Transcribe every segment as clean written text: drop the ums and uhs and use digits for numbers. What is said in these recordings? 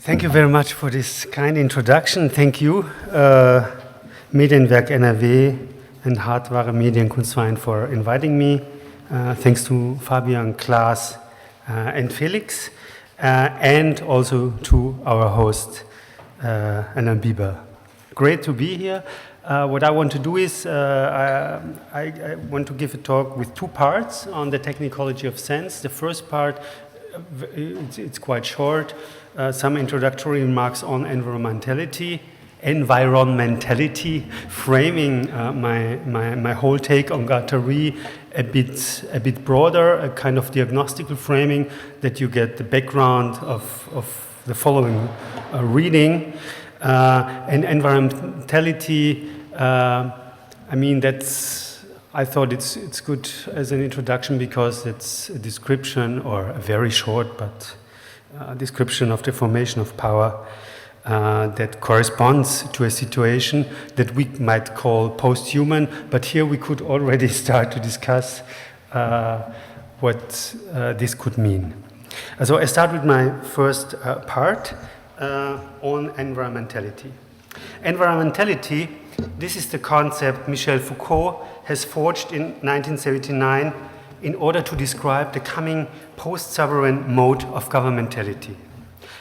Thank you very much for this kind introduction. Thank you, Medienwerk NRW and Hardware Medienkunstverein for inviting me. Thanks to Fabian, Klaas, and Félix, and also to our host, Anna Bieber. Great to be here. What I want to do is I want to give a talk with two parts on the technology of sense. The first part, it's quite short, some introductory remarks on environmentality, framing my whole take on Guattari a bit broader, a kind of diagnostical framing that you get the background of the following reading. And environmentality, I mean, I thought it's good as an introduction because it's a description, or a very short but description of the formation of power that corresponds to a situation that we might call posthuman, but here we could already start to discuss what this could mean. So I start with my first part on environmentality. Environmentality, this is the concept Michel Foucault has forged in 1979 in order to describe the coming post-sovereign mode of governmentality.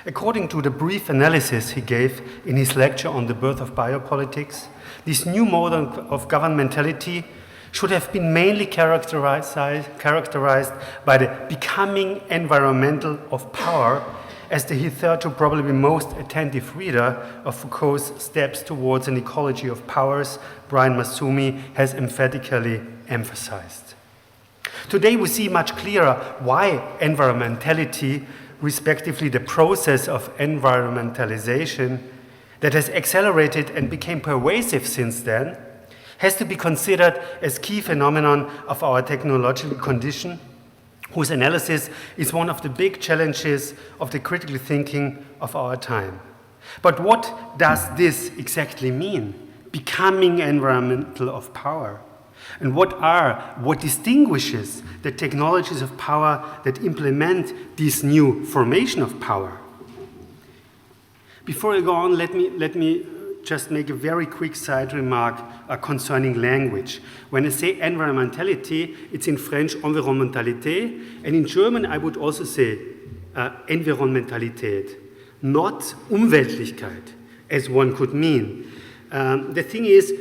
According to the brief analysis he gave in his lecture on the birth of biopolitics, this new mode of governmentality should have been mainly characterized by the becoming environmental of power, as the hitherto probably most attentive reader of Foucault's Steps Towards an Ecology of Powers, Brian Massumi, has emphatically emphasized. Today we see much clearer why environmentality, respectively the process of environmentalization that has accelerated and became pervasive since then, has to be considered as key phenomenon of our technological condition, whose analysis is one of the big challenges of the critical thinking of our time. But what does this exactly mean, becoming environmental of power? And what distinguishes the technologies of power that implement this new formation of power? Before I go on, let me just make a very quick side remark concerning language. When I say environmentality, it's in French environmentalité, and in German I would also say Environmentalität, not Umweltlichkeit, as one could mean. The thing is,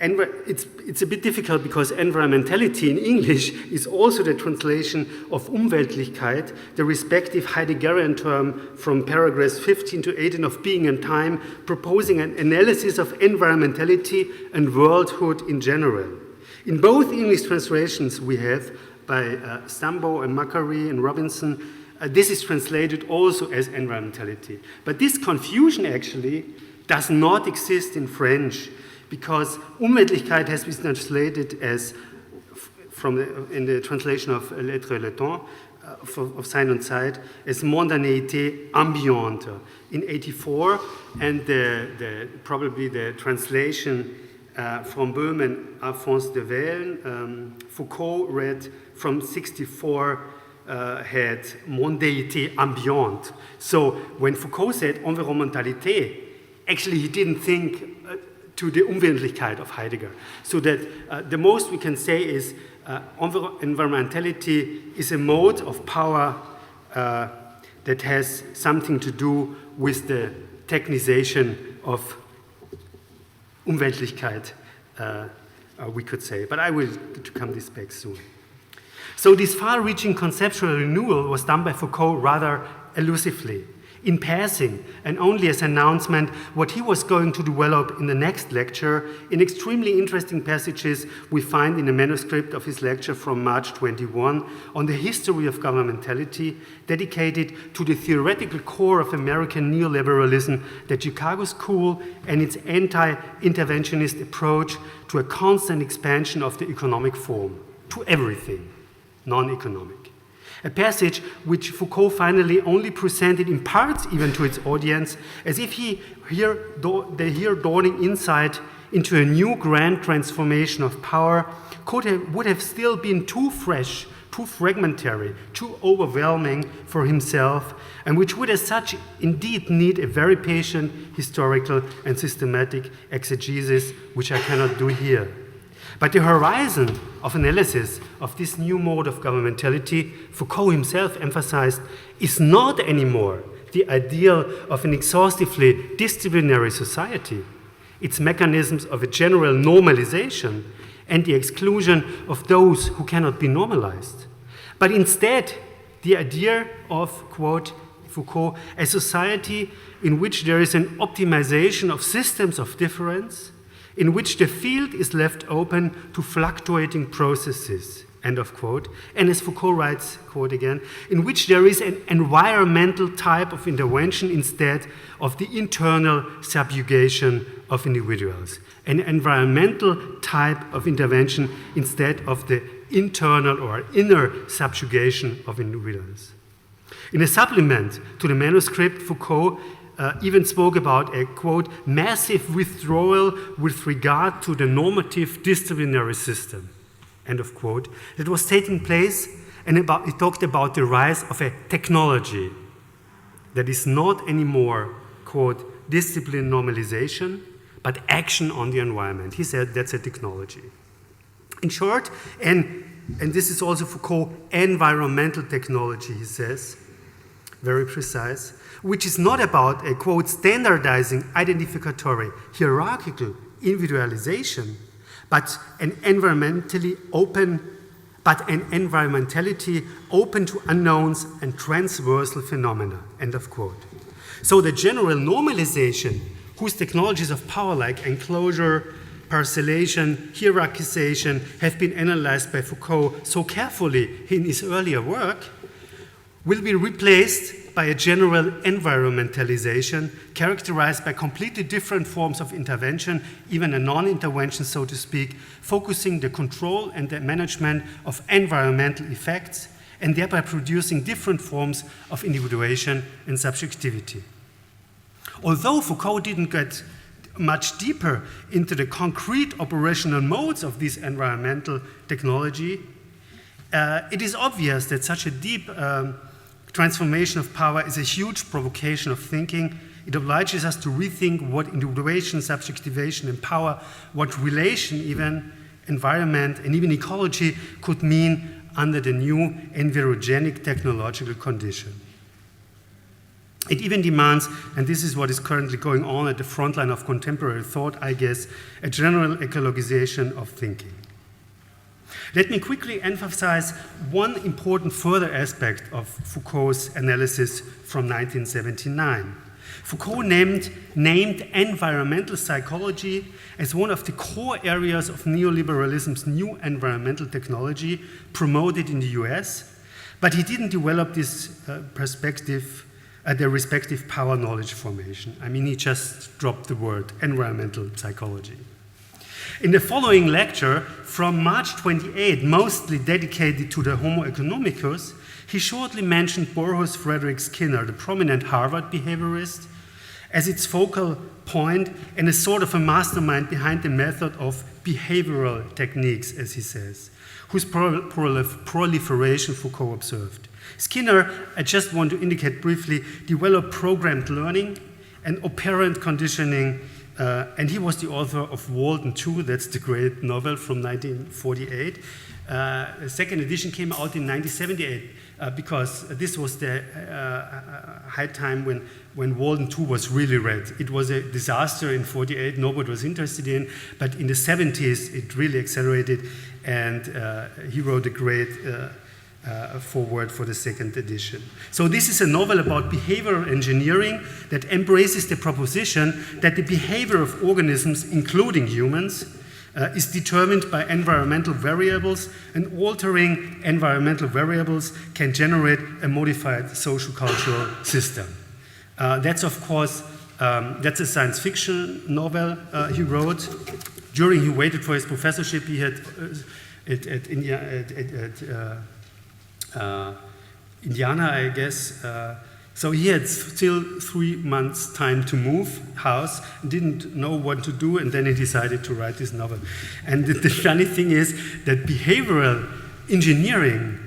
it's a bit difficult because environmentality in English is also the translation of Umweltlichkeit, the respective Heideggerian term from paragraphs 15 to 18 of Being and Time, proposing an analysis of environmentality and worldhood in general. In both English translations we have, by Stambo and Macquarie and Robinson, this is translated also as environmentality. But this confusion actually does not exist in French, because Umweltlichkeit has been translated as, in the translation of Lettres et le Temps, of Sein und Zeit, as mondanéité ambiante in 84, and probably the translation from Böhm and Alphonse de Velen, Foucault read from 64, had mondéité ambiante. So when Foucault said environmentalité, actually he didn't think to the Umweltlichkeit of Heidegger. So that the most we can say is environmentality is a mode of power that has something to do with the technization of Umweltlichkeit, we could say. But I will come this back soon. So this far-reaching conceptual renewal was done by Foucault rather elusively, in passing, and only as an announcement what he was going to develop in the next lecture in extremely interesting passages we find in a manuscript of his lecture from March 21 on the history of governmentality, dedicated to the theoretical core of American neoliberalism, the Chicago School, and its anti-interventionist approach to a constant expansion of the economic form, to everything, non-economic. A passage which Foucault finally only presented in parts even to its audience, as if they hear dawning insight into a new grand transformation of power would have still been too fresh, too too fragmentary, too overwhelming for himself, and which would as such indeed need a very patient historical and systematic exegesis, which I cannot do here. But the horizon of analysis of this new mode of governmentality, Foucault himself emphasized, is not anymore the ideal of an exhaustively disciplinary society. Its mechanisms of a general normalization and the exclusion of those who cannot be normalized. But instead, the idea of, quote, Foucault, a society in which there is an optimization of systems of difference, in which the field is left open to fluctuating processes, end of quote. And as Foucault writes, quote again, in which there is an environmental type of intervention instead of the internal subjugation of individuals. An environmental type of intervention instead of the internal or inner subjugation of individuals. In a supplement to the manuscript, Foucault even spoke about a, quote, massive withdrawal with regard to the normative disciplinary system, end of quote, that was taking place, and he talked about the rise of a technology that is not anymore, quote, discipline normalization, but action on the environment. He said that's a technology. In short, and this is also Foucault, environmental technology, he says, very precise, which is not about a, quote, standardizing, identificatory, hierarchical individualization, but an environmentality open to unknowns and transversal phenomena, end of quote. So the general normalization, whose technologies of power like enclosure, parcellation, hierarchization have been analyzed by Foucault so carefully in his earlier work, will be replaced by a general environmentalization characterized by completely different forms of intervention, even a non-intervention, so to speak, focusing the control and the management of environmental effects and thereby producing different forms of individuation and subjectivity. Although Foucault didn't get much deeper into the concrete operational modes of this environmental technology, it is obvious that such a deep transformation of power is a huge provocation of thinking. It obliges us to rethink what individuation, subjectivation, and power, what relation, even environment, and even ecology could mean under the new envirogenic technological condition. It even demands, and this is what is currently going on at the front line of contemporary thought, I guess, a general ecologization of thinking. Let me quickly emphasize one important further aspect of Foucault's analysis from 1979. Foucault named environmental psychology as one of the core areas of neoliberalism's new environmental technology promoted in the US, but he didn't develop this perspective at their respective power knowledge formation. I mean, he just dropped the word environmental psychology. In the following lecture, from March 28, mostly dedicated to the Homo economicus, he shortly mentioned Borges Frederick Skinner, the prominent Harvard behaviorist, as its focal point and a sort of a mastermind behind the method of behavioral techniques, as he says, whose proliferation Foucault observed. Skinner, I just want to indicate briefly, developed programmed learning and operant conditioning, and he was the author of Walden II, that's the great novel from 1948. The second edition came out in 1978 because this was the high time when Walden II was really read. It was a disaster in 48, nobody was interested in, but in the 70s it really accelerated, and he wrote a great forward for the second edition. So this is a novel about behavioral engineering that embraces the proposition that the behavior of organisms, including humans, is determined by environmental variables, and altering environmental variables can generate a modified social-cultural system. That's, of course, that's a science fiction novel he wrote. During he waited for his professorship, he had Indiana, I guess. So he had still 3 months' time to move house, didn't know what to do, and then he decided to write this novel. And the funny thing is that behavioral engineering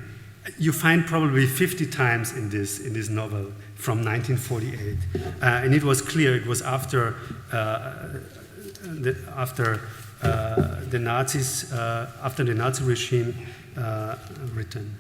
you find probably 50 times in this novel from 1948, and it was clear it was after the Nazi regime written.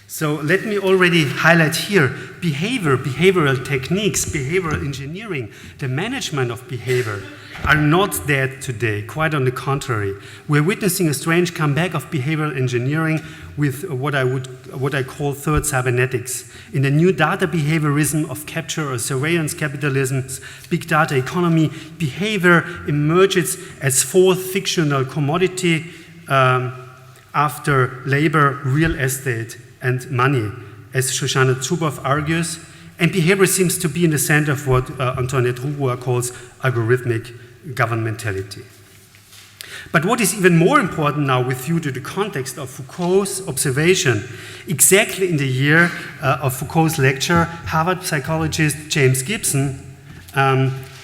So let me already highlight here behavioral techniques, behavioral engineering, the management of behavior are not dead today, quite on the contrary. We're witnessing a strange comeback of behavioral engineering with what I call third cybernetics. In the new data behaviorism of capture or surveillance capitalism's big data economy, behavior emerges as fourth fictional commodity after labor, real estate, and money, as Shoshana Zuboff argues, and behavior seems to be in the center of what Antoinette Roux calls algorithmic governmentality. But what is even more important now with view to the context of Foucault's observation, exactly in the year of Foucault's lecture, Harvard psychologist James Gibson,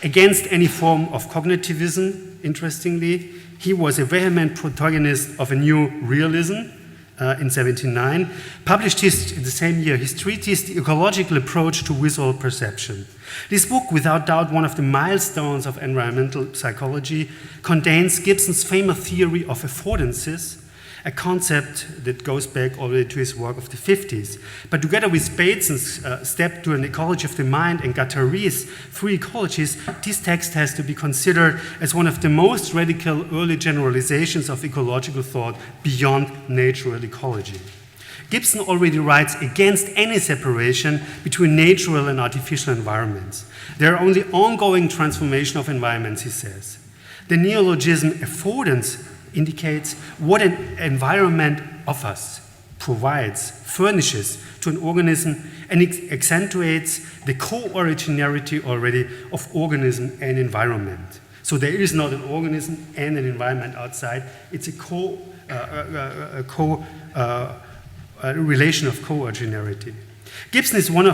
against any form of cognitivism, interestingly, he was a vehement protagonist of a new realism, in 1979, published the same year his treatise, The Ecological Approach to Visual Perception. This book, without doubt one of the milestones of environmental psychology, contains Gibson's famous theory of affordances, a concept that goes back already to his work of the 50s. But together with Bateson's Step to an Ecology of the Mind and Guattaris' Three Ecologies, this text has to be considered as one of the most radical early generalizations of ecological thought beyond natural ecology. Gibson already writes against any separation between natural and artificial environments. There are only ongoing transformation of environments, he says. The neologism affordance indicates what an environment offers, provides, furnishes to an organism, and accentuates the co-originarity already of organism and environment. So there is not an organism and an environment outside, it's a relation of co-originarity. Gibson is on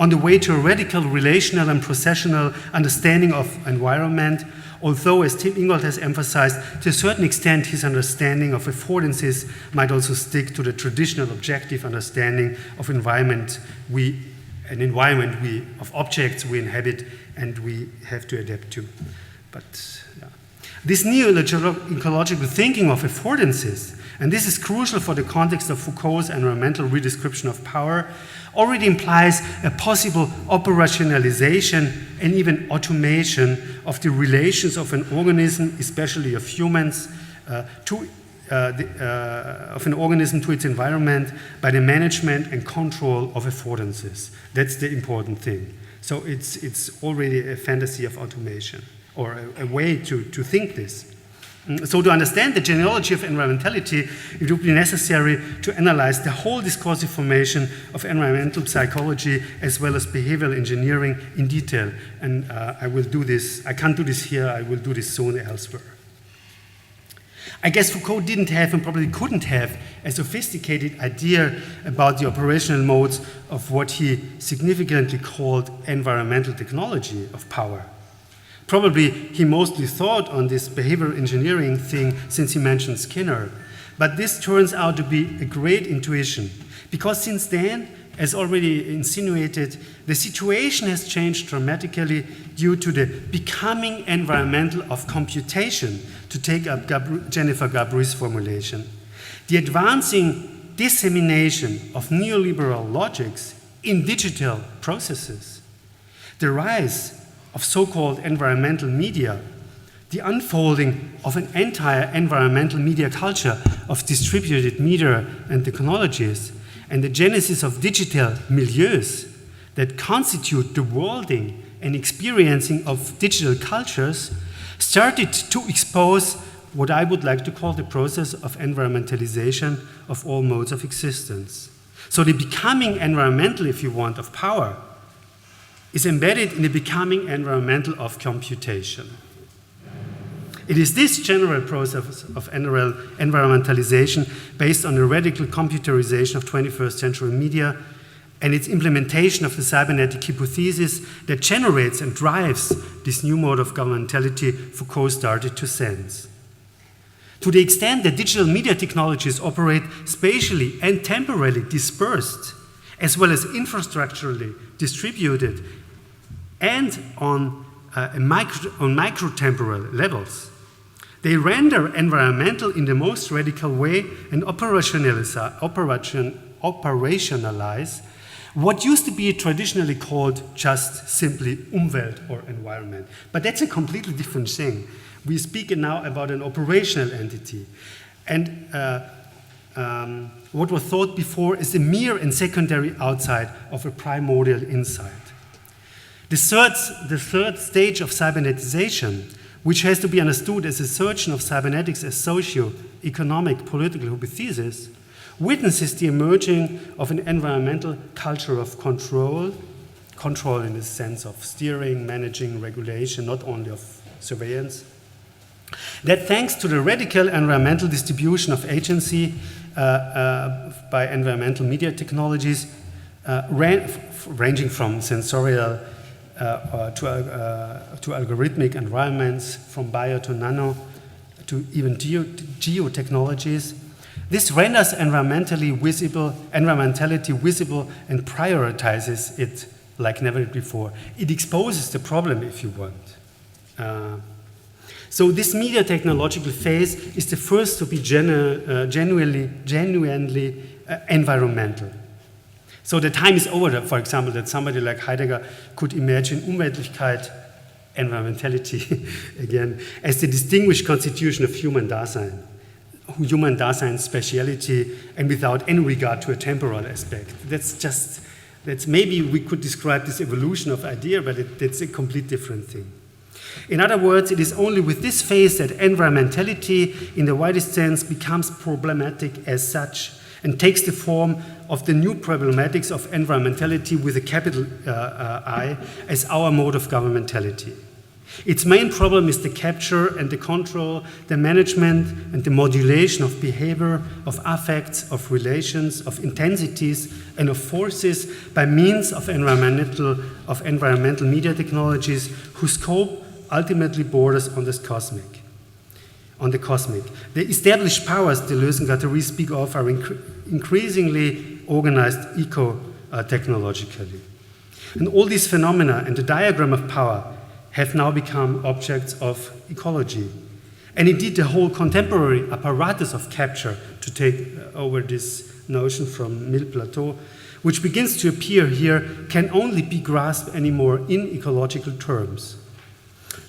the way to a radical relational and processional understanding of environment, although, as Tim Ingold has emphasized, to a certain extent his understanding of affordances might also stick to the traditional objective understanding of environment of objects we inhabit and we have to adapt to. But yeah. This neo-ecological thinking of affordances, and this is crucial for the context of Foucault's environmental redescription of power, already implies a possible operationalization and even automation of the relations of an organism, especially of humans, of an organism to its environment by the management and control of affordances. That's the important thing. So it's already a fantasy of automation, or a way to think this. So to understand the genealogy of environmentality, it would be necessary to analyze the whole discursive formation of environmental psychology as well as behavioral engineering in detail. And I will do this. I can't do this here. I will do this soon elsewhere. I guess Foucault didn't have and probably couldn't have a sophisticated idea about the operational modes of what he significantly called environmental technology of power. Probably he mostly thought on this behavioral engineering thing since he mentioned Skinner. But this turns out to be a great intuition, because since then, as already insinuated, the situation has changed dramatically due to the becoming environmental of computation, to take up Jennifer Gabri's formulation. The advancing dissemination of neoliberal logics in digital processes, the rise of so-called environmental media, the unfolding of an entire environmental media culture of distributed media and technologies, and the genesis of digital milieus that constitute the worlding and experiencing of digital cultures started to expose what I would like to call the process of environmentalization of all modes of existence. So the becoming environmental, if you want, of power is embedded in the becoming environmental of computation. It is this general process of environmentalization based on the radical computerization of 21st century media and its implementation of the cybernetic hypothesis that generates and drives this new mode of governmentality Foucault started to sense. To the extent that digital media technologies operate spatially and temporally dispersed, as well as infrastructurally distributed, and on microtemporal levels, they render environmental in the most radical way and operationalize what used to be traditionally called just simply Umwelt or environment. But that's a completely different thing. We speak now about an operational entity. And what was thought before is a mere and secondary outside of a primordial inside. The third stage of cybernetization, which has to be understood as a assertion of cybernetics as socio-economic political hypothesis, witnesses the emerging of an environmental culture of control in the sense of steering, managing, regulation, not only of surveillance, that thanks to the radical environmental distribution of agency by environmental media technologies, ranging from sensorial to algorithmic environments, from bio to nano, to even geotechnologies. This renders environmentality visible and prioritizes it like never before. It exposes the problem, if you want. So this media technological phase is the first to be genuinely environmental. So the time is over, for example, that somebody like Heidegger could imagine Umweltlichkeit, environmentality, again, as the distinguished constitution of human Dasein's speciality, and without any regard to a temporal aspect. That's maybe we could describe this evolution of idea, but it's a complete different thing. In other words, it is only with this phase that environmentality, in the widest sense, becomes problematic as such, and takes the form of the new problematics of environmentality with a capital I as our mode of governmentality. Its main problem is the capture and the control, the management and the modulation of behavior, of affects, of relations, of intensities, and of forces by means of environmental media technologies whose scope ultimately borders on the cosmic. The established powers Deleuze and Guattari speak of are increasingly organized eco-technologically. And all these phenomena and the diagram of power have now become objects of ecology. And indeed, the whole contemporary apparatus of capture, to take over this notion from Mille Plateau, which begins to appear here, can only be grasped anymore in ecological terms.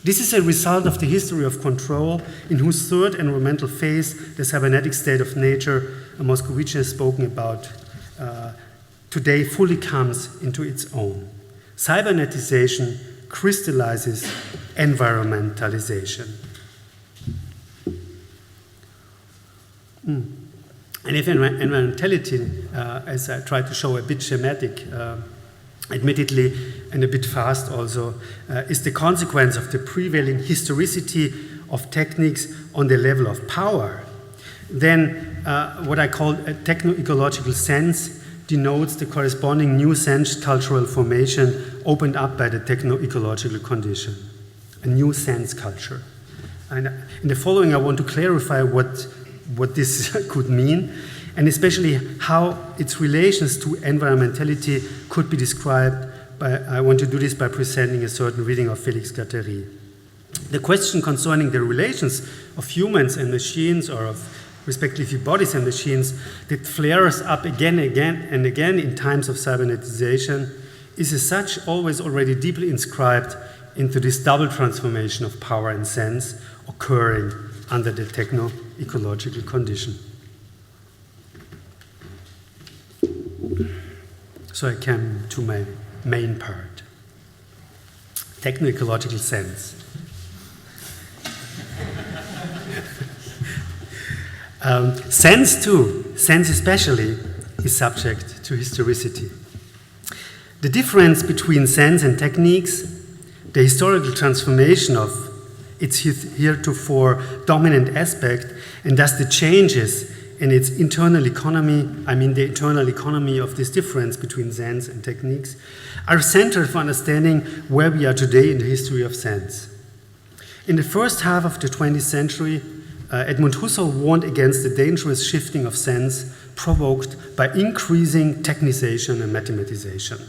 This is a result of the history of control, in whose third environmental phase, the cybernetic state of nature, a Moscovici has spoken about, today fully comes into its own. Cybernetization crystallizes environmentalization. And if environmentality, as I tried to show, a bit schematic, admittedly, and a bit fast also, is the consequence of the prevailing historicity of techniques on the level of power, then what I call a techno-ecological sense denotes the corresponding new sense cultural formation opened up by the techno-ecological condition, a new sense culture. And in the following, I want to clarify what this could mean, and especially how its relations to environmentality could be described I want to do this by presenting a certain reading of Félix Guattari. The question concerning the relations of humans and machines, or of respectively bodies and machines, that flares up again and again in times of cybernetization, is as such always already deeply inscribed into this double transformation of power and sense occurring under the techno-ecological condition. So I come to my main part, techno-ecological sense. Sense especially, is subject to historicity. The difference between sense and techniques, the historical transformation of its heretofore dominant aspect, and thus the changes in its internal economy, the internal economy of this difference between sense and techniques, are central for understanding where we are today in the history of sense. In the first half of the 20th century, Edmund Husserl warned against the dangerous shifting of sense provoked by increasing technicization and mathematization.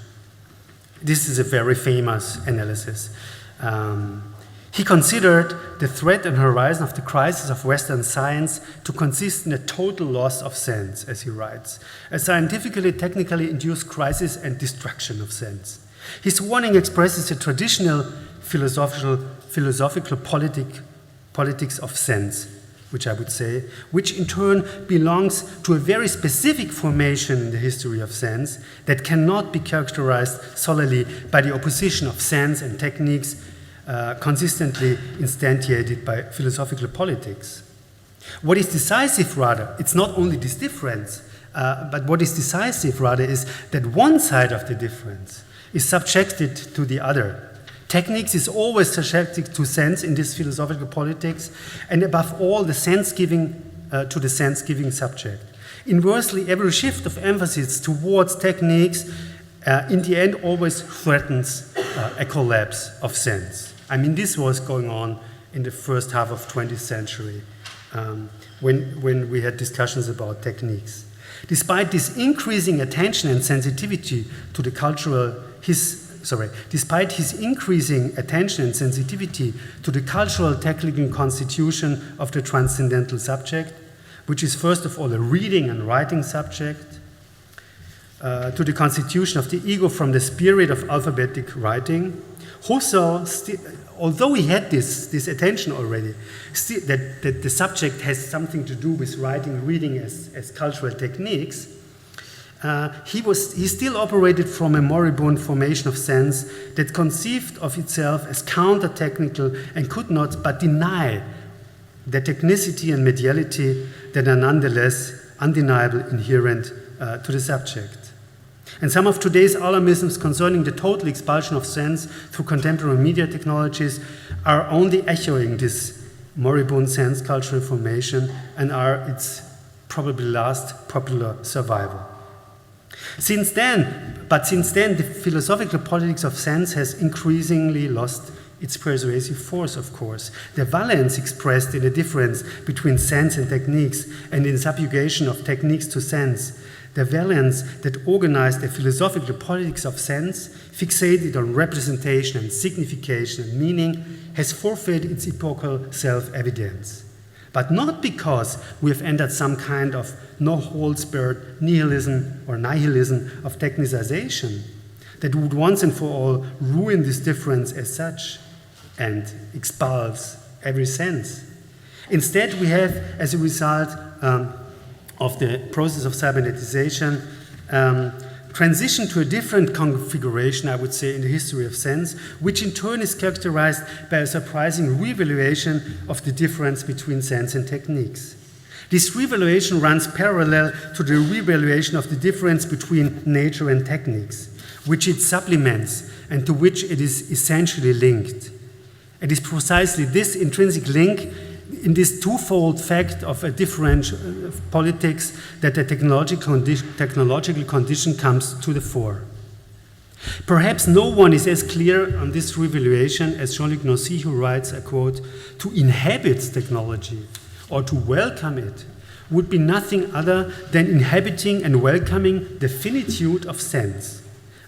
This is a very famous analysis. He considered the threat and horizon of the crisis of Western science to consist in a total loss of sense, as he writes, a scientifically, technically induced crisis and destruction of sense. His warning expresses a traditional philosophical politics of sense, which I would say, which in turn belongs to a very specific formation in the history of sense that cannot be characterized solely by the opposition of sense and techniques consistently instantiated by philosophical politics. What is decisive, rather, it's not only this difference, but what is decisive, rather, is that one side of the difference is subjected to the other. Techniques is always subjected to sense in this philosophical politics, and above all, the sense-giving to the sense-giving subject. Inversely, every shift of emphasis towards techniques, in the end, always threatens a collapse of sense. I mean, this was going on in the first half of 20th century when we had discussions about techniques. Despite this increasing attention and sensitivity to the despite his increasing attention and sensitivity to the cultural technical constitution of the transcendental subject, which is first of all a reading and writing subject, to the constitution of the ego from the spirit of alphabetic writing, Husserl, although he had this attention already, that the subject has something to do with writing, reading as cultural techniques, he still operated from a moribund formation of sense that conceived of itself as counter-technical and could not but deny the technicity and mediality that are nonetheless undeniable inherent to the subject. And some of today's alarmisms concerning the total expulsion of sense through contemporary media technologies are only echoing this moribund sense cultural formation and are its probably last popular survival. Since then, the philosophical politics of sense has increasingly lost its persuasive force, of course. The valence expressed in the difference between sense and techniques and in subjugation of techniques to sense, the valence that organized the philosophical politics of sense, fixated on representation and signification and meaning, has forfeited its epochal self-evidence. But not because we have entered some kind of no-holds-barred nihilism or nihilism of technicization that would once and for all ruin this difference as such and expulse every sense. Instead, we have, as a result of the process of cybernetization, transition to a different configuration, I would say, in the history of sense, which in turn is characterized by a surprising reevaluation of the difference between sense and techniques. This reevaluation runs parallel to the reevaluation of the difference between nature and techniques, which it supplements and to which it is essentially linked. It is precisely this intrinsic link in this twofold fact of a different politics that the technological condition comes to the fore. Perhaps no one is as clear on this revaluation as Jean-Luc Nancy, who writes, I quote, "To inhabit technology or to welcome it would be nothing other than inhabiting and welcoming the finitude of sense."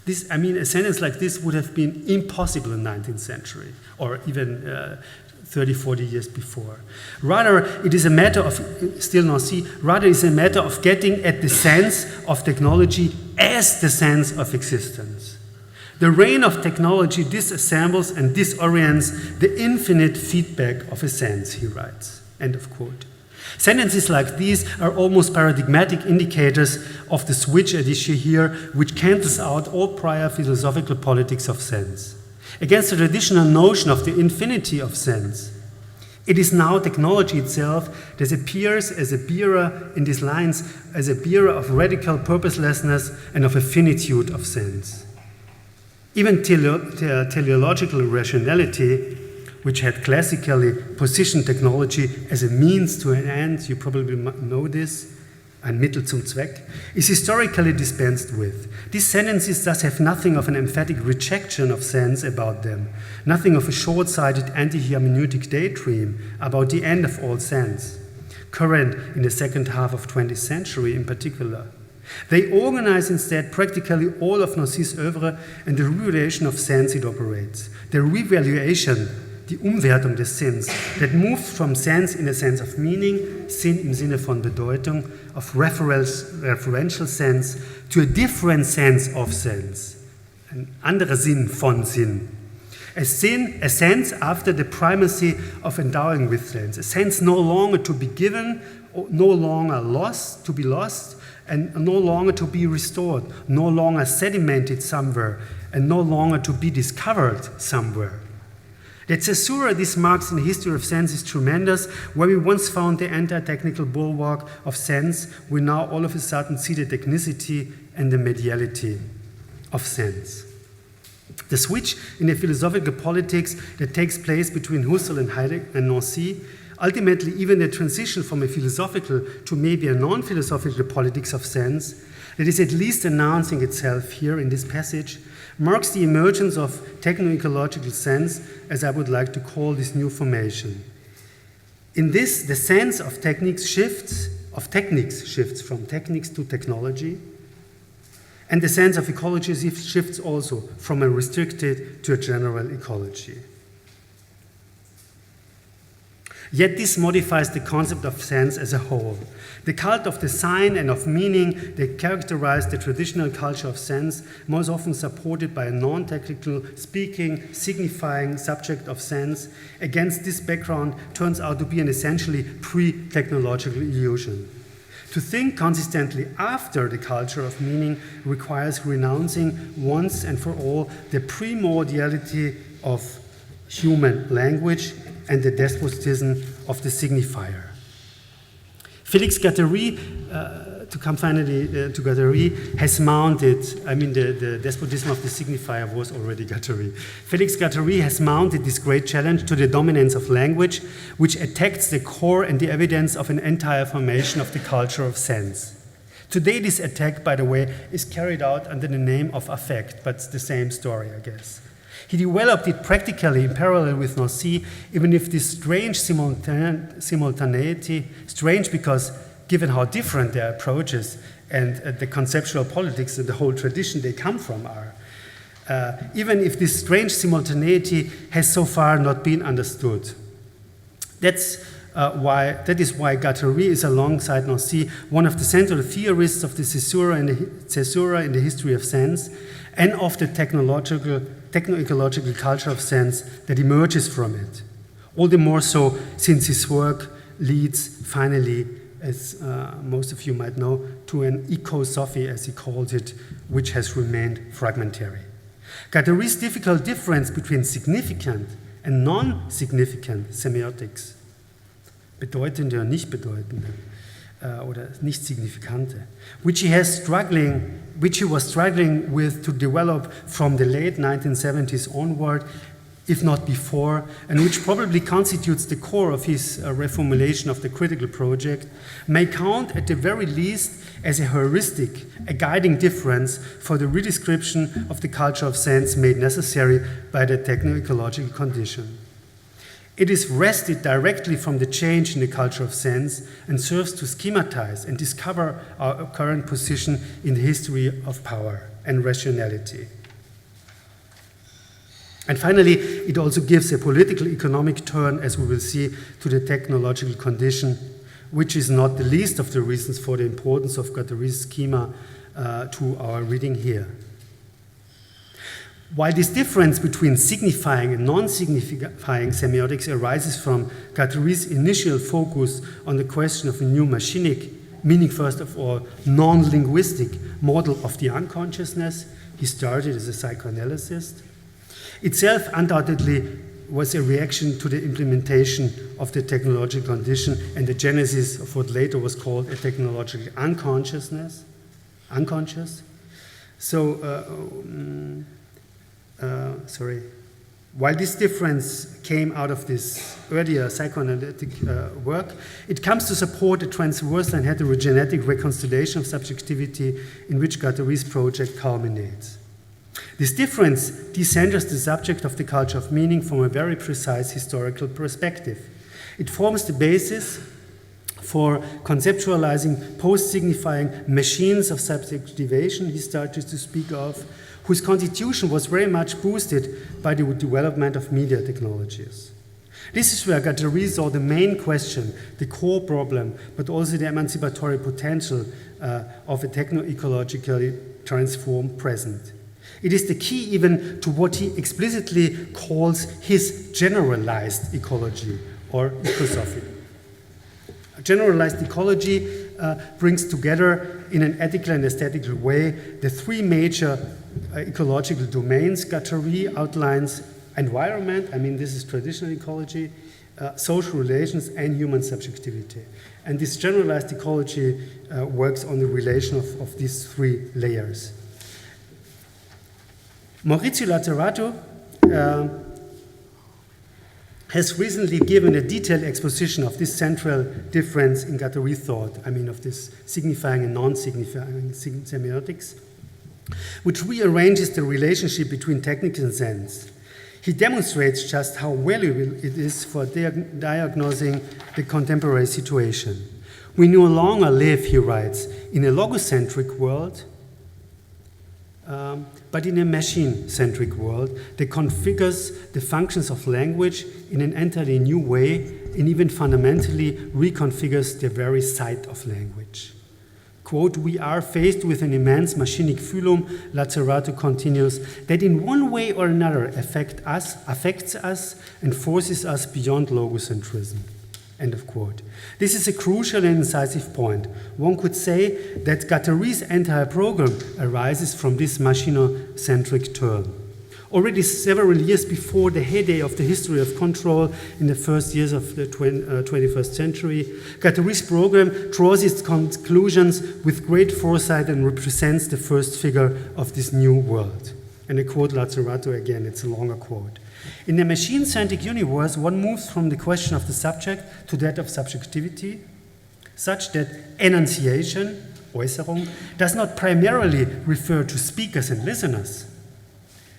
A sentence like this would have been impossible in the 19th century or even 30, 40 years before. Rather, it is a matter of, still Nancy, rather it's a matter of getting at the sense of technology as the sense of existence. The reign of technology disassembles and disorients the infinite feedback of a sense, he writes, end of quote. Sentences like these are almost paradigmatic indicators of the switch at issue here, which cancels out all prior philosophical politics of sense. Against the traditional notion of the infinity of sense, it is now technology itself that appears as a bearer in these lines, as a bearer of radical purposelessness and of a finitude of sense. Even teleological rationality, which had classically positioned technology as a means to an end, you probably know this, ein Mittel zum Zweck, is historically dispensed with. These sentences thus have nothing of an emphatic rejection of sense about them, nothing of a short-sighted anti-hermeneutic daydream about the end of all sense. current in the second half of 20th century in particular. They organize instead practically all of Nancy's oeuvre and the revaluation of sense it operates. The revaluation, die Umwertung des Sinns, that moves from sense in a sense of meaning, Sinn im Sinne von Bedeutung, of referential sense, to a different sense of sense, ein anderer Sinn von Sinn. A sense after the primacy of endowing with sense, a sense no longer to be given, no longer lost, to be lost, and no longer to be restored, no longer sedimented somewhere, and no longer to be discovered somewhere. The caesura this marks in the history of sense is tremendous. Where we once found the anti-technical bulwark of sense, we now all of a sudden see the technicity and the mediality of sense. The switch in the philosophical politics that takes place between Husserl and Nancy, ultimately even the transition from a philosophical to maybe a non-philosophical politics of sense, that is at least announcing itself here in this passage, marks the emergence of techno-ecological sense, as I would like to call this new formation. In this, the sense of techniques shifts from techniques to technology, and the sense of ecology shifts also from a restricted to a general ecology. Yet this modifies the concept of sense as a whole. The cult of the sign and of meaning that characterized the traditional culture of sense, most often supported by a non-technical, speaking, signifying subject of sense, against this background turns out to be an essentially pre-technological illusion. To think consistently after the culture of meaning requires renouncing once and for all the primordiality of human language and the despotism of the signifier. Félix Guattari, to come finally to Guattari, has mounted, the despotism of the signifier was already Guattari. Félix Guattari has mounted this great challenge to the dominance of language, which attacks the core and the evidence of an entire formation of the culture of sense. Today, this attack, by the way, is carried out under the name of affect, but it's the same story, I guess. He developed it practically in parallel with Nancy, even if this strange simultaneity, strange because given how different their approaches and the conceptual politics and the whole tradition they come from are, even if this strange simultaneity has so far not been understood. That is why Guattari is alongside Nancy one of the central theorists of the caesura in the history of sense and of the techno-ecological culture of sense that emerges from it. All the more so since his work leads finally, as most of you might know, to an ecosophy, as he called it, which has remained fragmentary. Guattari's difficult difference between significant and non-significant semiotics, bedeutende und nicht bedeutende, oder nicht signifikante, which he was struggling with to develop from the late 1970s onward, if not before, and which probably constitutes the core of his reformulation of the critical project, may count at the very least as a heuristic, a guiding difference for the redescription of the culture of sense made necessary by the techno-ecological condition. It is wrested directly from the change in the culture of sense and serves to schematize and discover our current position in the history of power and rationality. And finally, it also gives a political economic turn, as we will see, to the technological condition, which is not the least of the reasons for the importance of Guattari's schema to our reading here. While this difference between signifying and non-signifying semiotics arises from Guattari's initial focus on the question of a new machinic, meaning first of all non-linguistic model of the unconsciousness, he started as a psychoanalyst, itself undoubtedly was a reaction to the implementation of the technological condition and the genesis of what later was called a technological unconscious. While this difference came out of this earlier psychoanalytic work, it comes to support a transversal and heterogenetic reconstellation of subjectivity in which Guattari's project culminates. This difference decenters the subject of the culture of meaning from a very precise historical perspective. It forms the basis for conceptualizing post-signifying machines of subjectivation he started to speak of, whose constitution was very much boosted by the development of media technologies. This is where Guattari saw the main question, the core problem, but also the emancipatory potential of a techno-ecologically transformed present. It is the key even to what he explicitly calls his generalized ecology or ecosophy. Generalized ecology brings together in an ethical and aesthetical way the three major ecological domains Guattari outlines: environment, I mean this is traditional ecology, social relations and human subjectivity. And this generalized ecology works on the relation of these three layers. Maurizio Lazzarato has recently given a detailed exposition of this central difference in Guattari thought, I mean of this signifying and non-signifying semiotics, which rearranges the relationship between technical and sense. He demonstrates just how valuable it is for diagnosing the contemporary situation. We no longer live, he writes, in a logocentric world, but in a machine-centric world that configures the functions of language in an entirely new way and even fundamentally reconfigures the very site of language. Quote, we are faced with an immense machinic phylum, Lazzarato continues, that in one way or another affects us and forces us beyond logocentrism. End of quote. This is a crucial and incisive point. One could say that Guattari's entire program arises from this machinocentric turn. Already several years before the heyday of the history of control in the first years of the 21st century, Guattari's program draws its conclusions with great foresight and represents the first figure of this new world. And I quote Lazzarato again, it's a longer quote. In a machine-centric universe, one moves from the question of the subject to that of subjectivity, such that enunciation, Äußerung, does not primarily refer to speakers and listeners,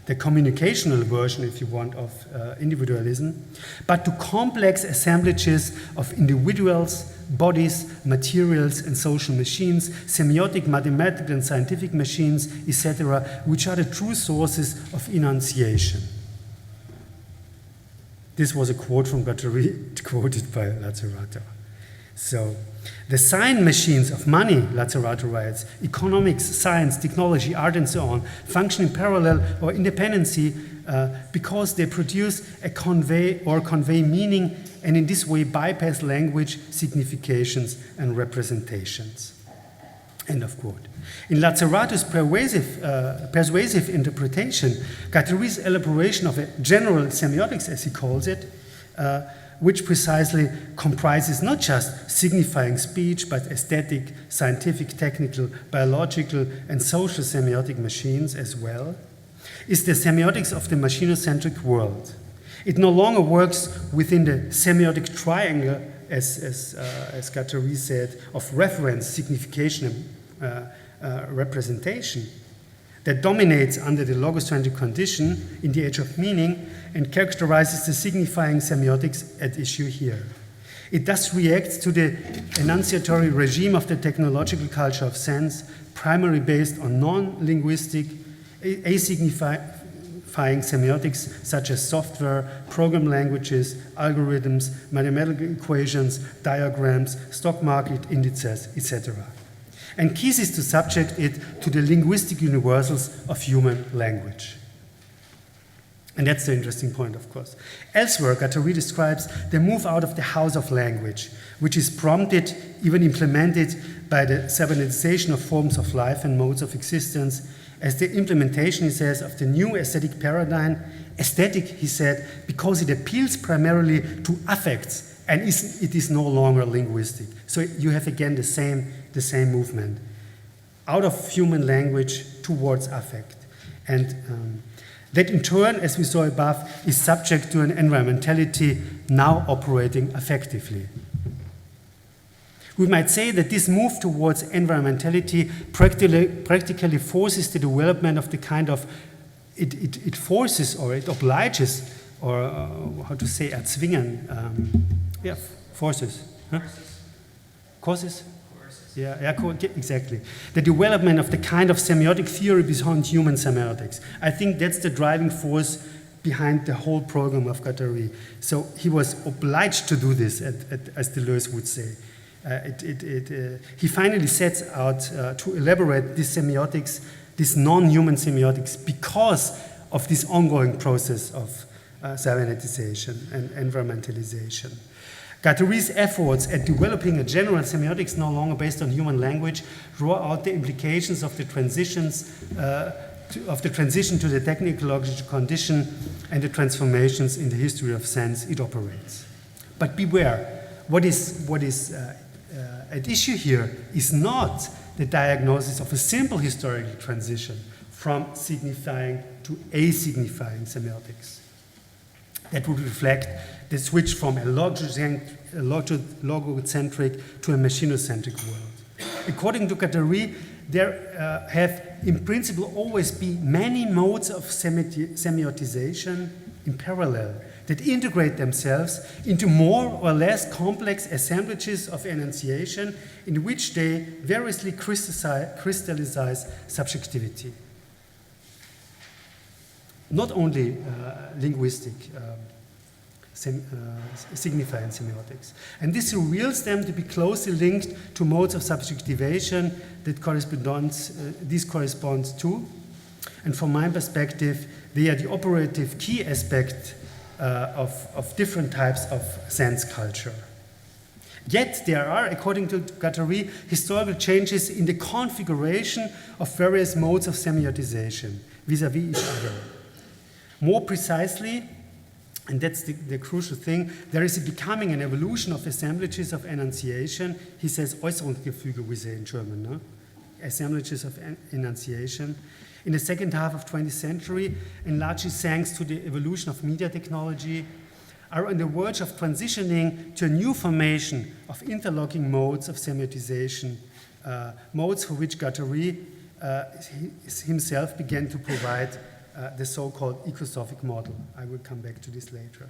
the communicational version, if you want, of individualism, but to complex assemblages of individuals, bodies, materials, and social machines, semiotic, mathematical, and scientific machines, etc., which are the true sources of enunciation. This was a quote from Guattari, quoted by Lazzarato. So, the sign machines of money, Lazzarato writes, economics, science, technology, art, and so on, function in parallel or independency because they produce a convey meaning, and in this way bypass language, significations, and representations. End of quote. In Lazzarato's persuasive interpretation, Guattari's elaboration of a general semiotics, as he calls it, which precisely comprises not just signifying speech, but aesthetic, scientific, technical, biological, and social semiotic machines as well, is the semiotics of the machinocentric world. It no longer works within the semiotic triangle, as Guattari said, of reference, signification, and representation that dominates under the logocentric condition in the age of meaning and characterizes the signifying semiotics at issue here. It thus reacts to the enunciatory regime of the technological culture of sense, primarily based on non-linguistic, asignifying semiotics such as software, program languages, algorithms, mathematical equations, diagrams, stock market indices, etc. And ceases to subject it to the linguistic universals of human language. And that's the interesting point, of course. Elsewhere, Guattari describes the move out of the house of language, which is prompted, even implemented, by the cybernetization of forms of life and modes of existence, as the implementation, he says, of the new aesthetic paradigm. Aesthetic, he said, because it appeals primarily to affects, and it is no longer linguistic. So you have again the same movement, out of human language towards affect. And that in turn, as we saw above, is subject to an environmentality now operating affectively. We might say that this move towards environmentality practically forces the development of the kind of, it forces or it obliges, or how to say, erzwingen, forces. Huh? Causes? Exactly. The development of the kind of semiotic theory behind human semiotics. I think that's the driving force behind the whole program of Guattari. So he was obliged to do this, as Deleuze would say. He finally sets out to elaborate these semiotics, these non-human semiotics, because of this ongoing process of cyberneticization and environmentalization. Guattari's efforts at developing a general semiotics no longer based on human language draw out the implications of the transitions of the transition to the techno-ecological condition and the transformations in the history of sense it operates. But beware, what is at issue here is not the diagnosis of a simple historical transition from signifying to asignifying semiotics. That would reflect the switch from a logocentric to a machinocentric world. According to Guattari, there have in principle always been many modes of semiotization in parallel that integrate themselves into more or less complex assemblages of enunciation in which they variously crystallize subjectivity. Not only linguistic signifying semiotics. And this reveals them to be closely linked to modes of subjectivation that this corresponds to. And from my perspective, they are the operative key aspect of different types of sense culture. Yet there are, according to Guattari, historical changes in the configuration of various modes of semiotization vis-à-vis each other. More precisely, and that's the crucial thing, there is a becoming an evolution of assemblages of enunciation. He says Äußerungsgefüge, we say in German, no? Assemblages of enunciation. In the second half of 20th century, and largely thanks to the evolution of media technology, are on the verge of transitioning to a new formation of interlocking modes of semiotization, modes for which Guattari himself began to provide the so-called ecosophic model. I will come back to this later.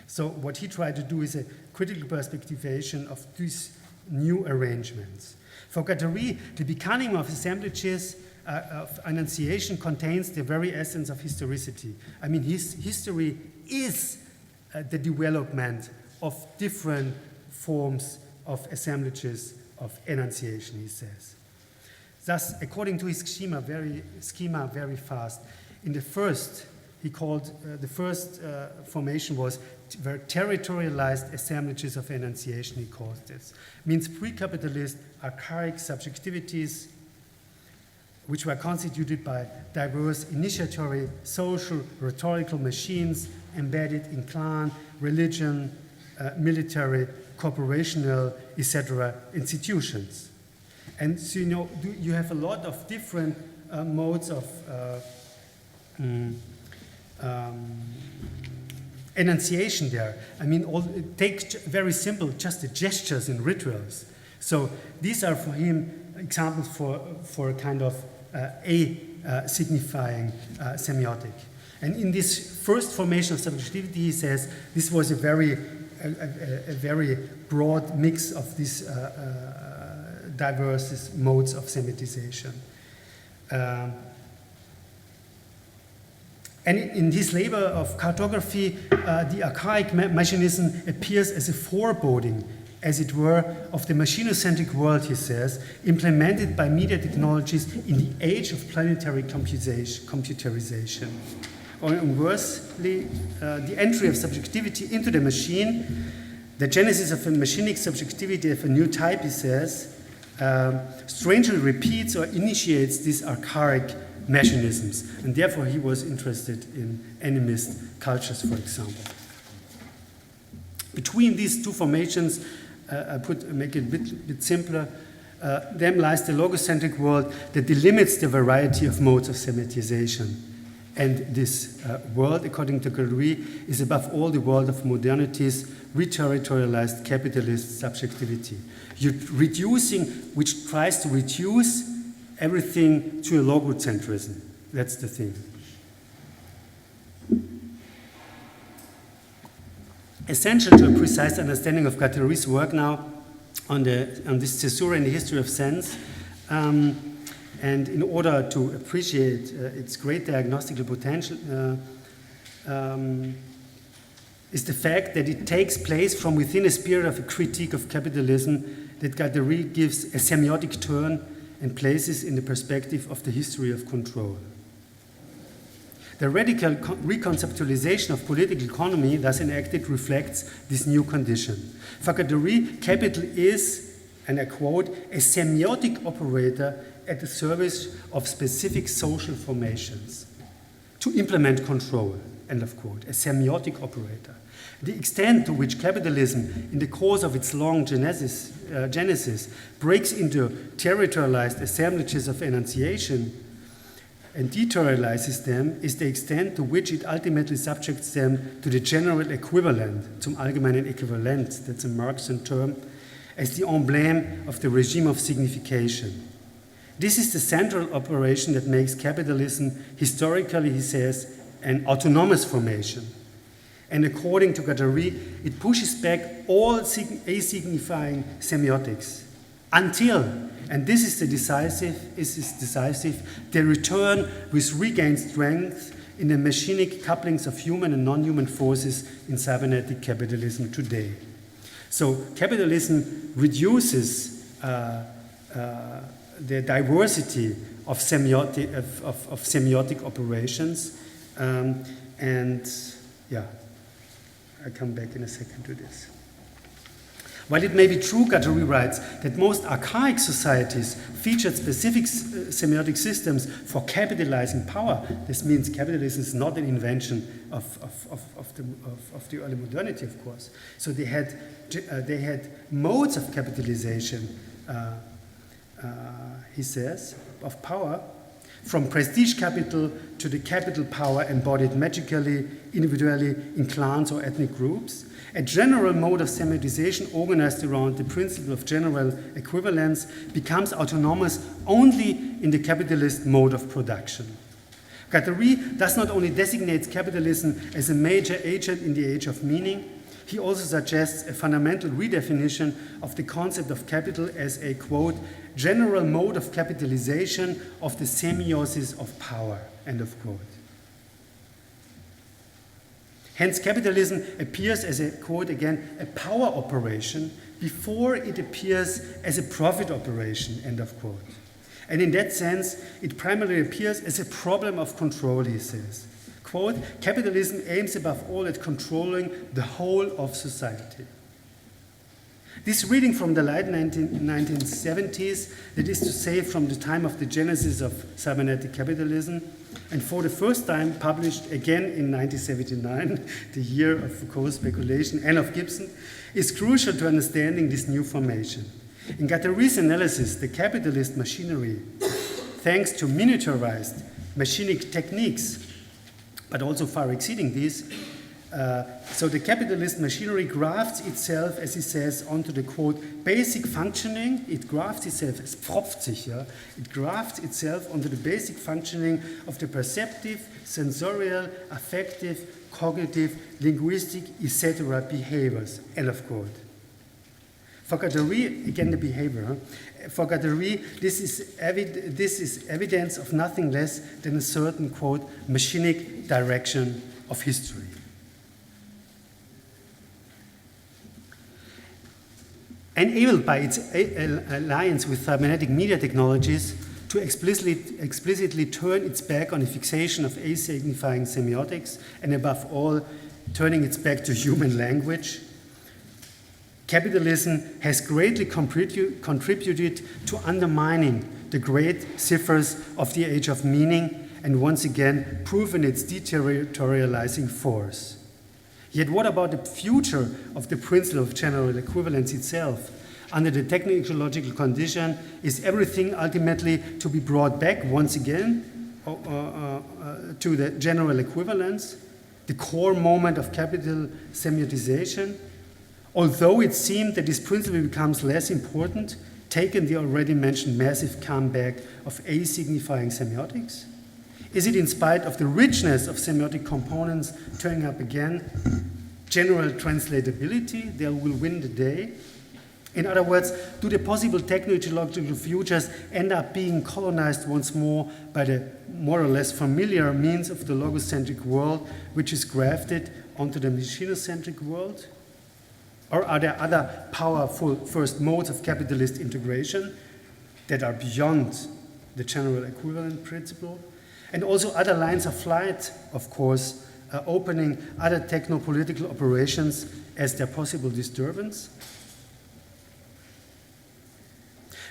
So what he tried to do is a critical perspectivation of these new arrangements. For Guattari, the becoming of assemblages of enunciation contains the very essence of historicity. I mean, his history is the development of different forms of assemblages of enunciation, he says. Thus, according to his schema very fast, in the first, he called, the first formation was were territorialized assemblages of enunciation, he calls this. Means pre-capitalist archaic subjectivities which were constituted by diverse initiatory, social, rhetorical machines embedded in clan, religion, military, corporational, etc. institutions. And so, you know, you have a lot of different modes of enunciation there. I mean, take very simple, just the gestures and rituals. So these are for him examples for a kind of signifying semiotic. And in this first formation of subjectivity, he says this was a very broad mix of these diverse modes of semiotization. And in his labor of cartography, the archaic machinism appears as a foreboding, as it were, of the machinocentric world, he says, implemented by media technologies in the age of planetary computerization. Or inversely, the entry of subjectivity into the machine, the genesis of a machinic subjectivity of a new type, he says, strangely repeats or initiates these archaic mechanisms, and therefore he was interested in animist cultures, for example. Between these two formations, make it a bit simpler, them lies the logocentric world that delimits the variety of modes of semiotization. And this world, according to Guattari, is above all the world of modernity's reterritorialized capitalist subjectivity. Which tries to reduce everything to a logocentrism. That's the thing. Essential to a precise understanding of Guattari's work now on this caesura in the history of sense. And in order to appreciate its great diagnostical potential, is the fact that it takes place from within a spirit of a critique of capitalism that Guattari gives a semiotic turn and places in the perspective of the history of control. The radical reconceptualization of political economy thus enacted reflects this new condition. For Guattari, capital is, and I quote, a semiotic operator at the service of specific social formations to implement control, end of quote, a semiotic operator. The extent to which capitalism, in the course of its long genesis, breaks into territorialized assemblages of enunciation and deterritorializes them, is the extent to which it ultimately subjects them to the general equivalent, zum allgemeinen Äquivalent, that's a Marxian term, as the emblem of the regime of signification. This is the central operation that makes capitalism, historically, he says, an autonomous formation. And according to Guattari, it pushes back all asignifying semiotics until, and this is decisive, they return with regained strength in the machinic couplings of human and non-human forces in cybernetic capitalism today. So capitalism reduces the diversity of semiotic operations, and yeah, I'll come back in a second to this. While it may be true, Guattari writes, that most archaic societies featured specific semiotic systems for capitalizing power. This means capitalism is not an invention of the early modernity, of course. So they had modes of capitalization, he says, of power, from prestige capital to the capital power embodied magically, individually in clans or ethnic groups. A general mode of semiotization organized around the principle of general equivalence becomes autonomous only in the capitalist mode of production. Guattari thus not only designates capitalism as a major agent in the age of meaning, he also suggests a fundamental redefinition of the concept of capital as a, quote, general mode of capitalization of the semiosis of power, end of quote. Hence, capitalism appears as a, quote again, a power operation before it appears as a profit operation, end of quote. And in that sense, it primarily appears as a problem of control, he says. Quote, capitalism aims above all at controlling the whole of society. This reading from the late 1970s, that is to say from the time of the genesis of cybernetic capitalism, and for the first time published again in 1979, the year of Foucault's speculation and of Gibson, is crucial to understanding this new formation. In Guattari's analysis, the capitalist machinery, thanks to miniaturized machinic techniques, but also far exceeding these, so the capitalist machinery grafts itself, as he says, onto the, quote, basic functioning. It grafts itself, es pfropft sich, yeah? It grafts itself onto the basic functioning of the perceptive, sensorial, affective, cognitive, linguistic, etc. behaviors, end of quote. For Guattari, again the behavior, huh? For Guattari, this is evidence of nothing less than a certain, quote, machinic direction of history. Enabled by its alliance with cybernetic media technologies to explicitly turn its back on the fixation of asignifying semiotics, and above all, turning its back to human language, capitalism has greatly contributed to undermining the great ciphers of the age of meaning and once again proven its deterritorializing force. Yet what about the future of the principle of general equivalence itself? Under the techno-ecological condition, is everything ultimately to be brought back once again to the general equivalence, the core moment of capital semiotization? Although it seemed that this principle becomes less important, taken the already mentioned massive comeback of asignifying semiotics? Is it in spite of the richness of semiotic components turning up again, general translatability that will win the day? In other words, do the possible techno-ecological futures end up being colonized once more by the more or less familiar means of the logocentric world, which is grafted onto the machinocentric world? Or are there other powerful first modes of capitalist integration that are beyond the general equivalent principle? And also other lines of flight, of course, opening other techno-political operations as their possible disturbance?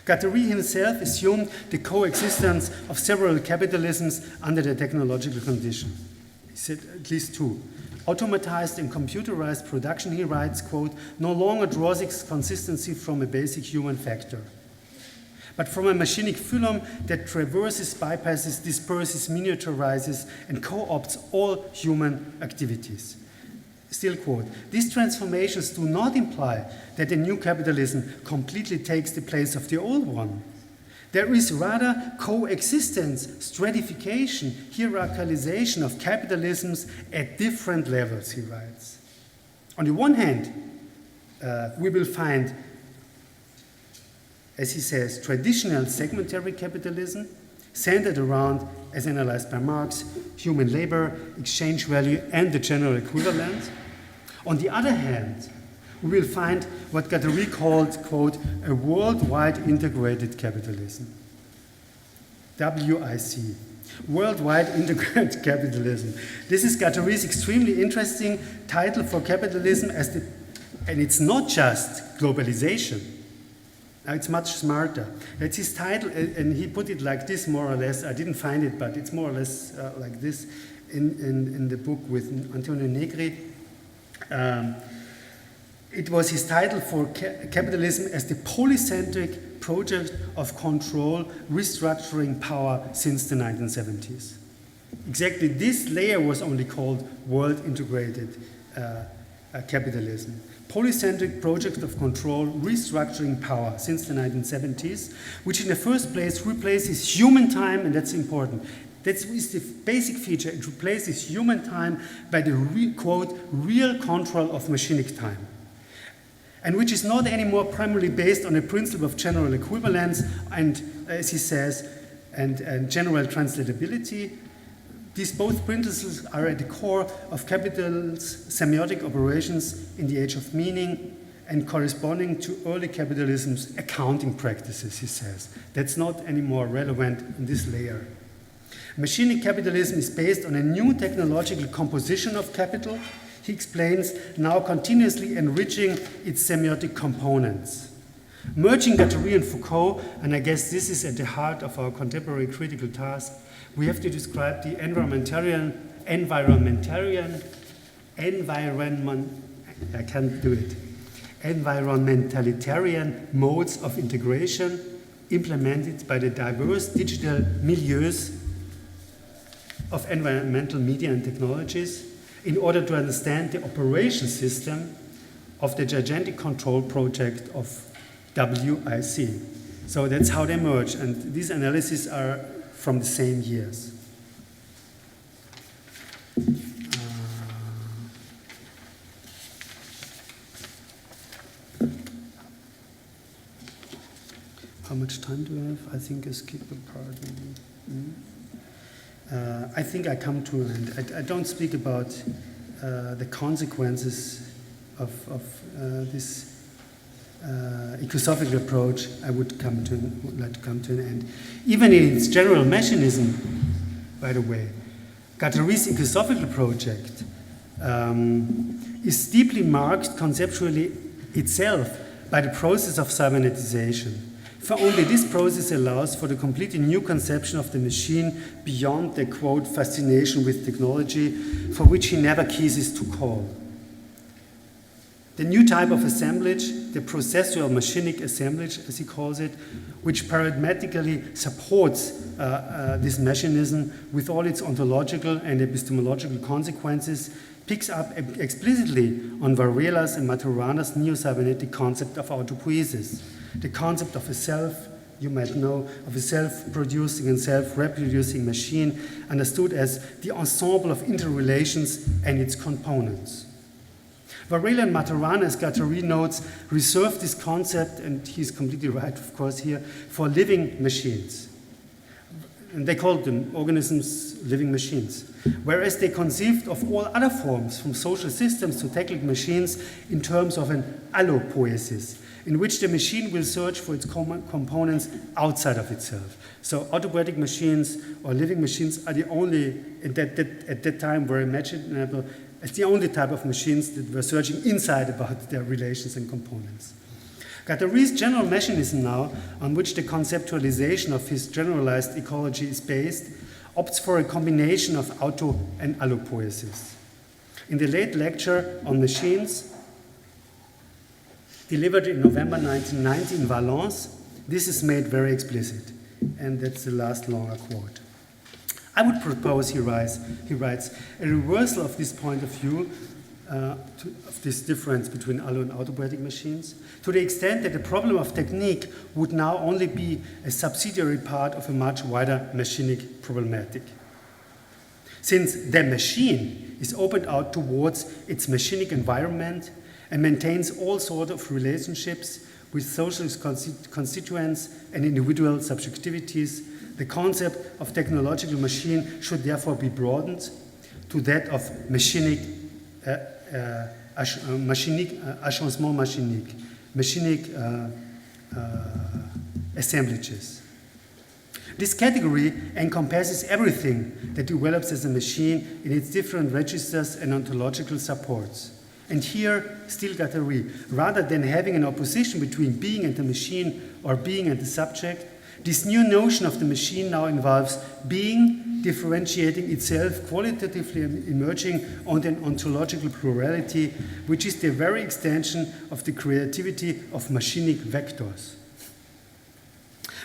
Guattari himself assumed the coexistence of several capitalisms under the technological condition. He said at least two. Automatized and computerized production, he writes, quote, no longer draws its consistency from a basic human factor, but from a machinic phylum that traverses, bypasses, disperses, miniaturizes, and co-opts all human activities. Still quote, these transformations do not imply that the new capitalism completely takes the place of the old one. There is rather coexistence, stratification, hierarchicalization of capitalisms at different levels, he writes. On the one hand, we will find, as he says, traditional segmentary capitalism centered around, as analyzed by Marx, human labor, exchange value, and the general equivalent. On the other hand, we will find what Guattari called, quote, a worldwide integrated capitalism. WIC, worldwide integrated capitalism. This is Guattari's extremely interesting title for capitalism, and it's not just globalization. It's much smarter. That's his title, and he put it like this, more or less. I didn't find it, but it's more or less like this in the book with Antonio Negri. It was his title for capitalism as the polycentric project of control, restructuring power since the 1970s. Exactly this layer was only called world integrated capitalism. Polycentric project of control, restructuring power since the 1970s, which in the first place replaces human time, and that's important. That is the basic feature. It replaces human time by the, quote, real control of machinic time, and which is not anymore primarily based on a principle of general equivalence and, as he says, and general translatability. These both principles are at the core of capital's semiotic operations in the age of meaning and corresponding to early capitalism's accounting practices, he says. That's not anymore relevant in this layer. Machinic capitalism is based on a new technological composition of capital, he explains, now continuously enriching its semiotic components. Merging Guattari and Foucault, and I guess this is at the heart of our contemporary critical task, we have to describe the environmentalitarian, I can't do it, environmentalitarian modes of integration implemented by the diverse digital milieus of environmental media and technologies in order to understand the operation system of the gigantic control project of WIC. So that's how they merge, and these analyses are from the same years. How much time do we have? I think I skip a part. I think I come to an end. I don't speak about the consequences of this ecosophical approach. I would like to come to an end. Even in its general mechanism, by the way, Guattari's ecosophical project is deeply marked conceptually itself by the process of cyberneticization. For only this process allows for the completely new conception of the machine beyond the, quote, fascination with technology, for which he never ceases to call. The new type of assemblage, the processual machinic assemblage, as he calls it, which paradigmatically supports this mechanism with all its ontological and epistemological consequences, picks up explicitly on Varela's and Maturana's neo-cybernetic concept of autopoiesis, the concept of a self, you might know, of a self-producing and self-reproducing machine understood as the ensemble of interrelations and its components. Varela and Maturana, as Guattari notes, reserved this concept, and he's completely right, of course, here, for living machines. And they called them organisms living machines. Whereas they conceived of all other forms, from social systems to technical machines, in terms of an allopoiesis, in which the machine will search for its components outside of itself. So autopoietic machines or living machines are the only, at that time, were imaginable as the only type of machines that were searching inside about their relations and components. Guattari's general mechanism now, on which the conceptualization of his generalized ecology is based, opts for a combination of auto and allopoiesis. In the late lecture on machines, delivered in November 1990 in Valence, this is made very explicit, and that's the last longer quote. I would propose, he writes, a reversal of this point of view, of this difference between allo and autopoietic machines, to the extent that the problem of technique would now only be a subsidiary part of a much wider machinic problematic. Since the machine is opened out towards its machinic environment and maintains all sorts of relationships with social constituents and individual subjectivities, the concept of technological machine should therefore be broadened to that of machinic agencement machinic assemblages. This category encompasses everything that develops as a machine in its different registers and ontological supports. And here, still Guattari, rather than having an opposition between being and the machine or being and the subject, this new notion of the machine now involves being differentiating itself, qualitatively emerging on an ontological plurality, which is the very extension of the creativity of machinic vectors.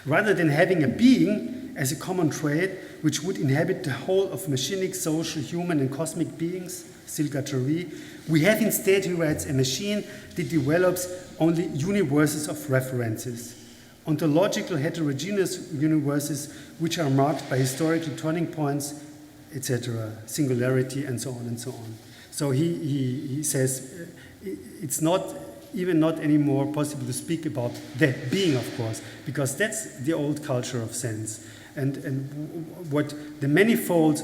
Rather than having a being as a common trait which would inhabit the whole of machinic, social, human, and cosmic beings, still Guattari, we have instead, he writes, a machine that develops only universes of references, ontological heterogeneous universes which are marked by historical turning points, etc., singularity, and so on and so on. So he says it's not anymore possible to speak about the being, of course, because that's the old culture of sense. And what the manifold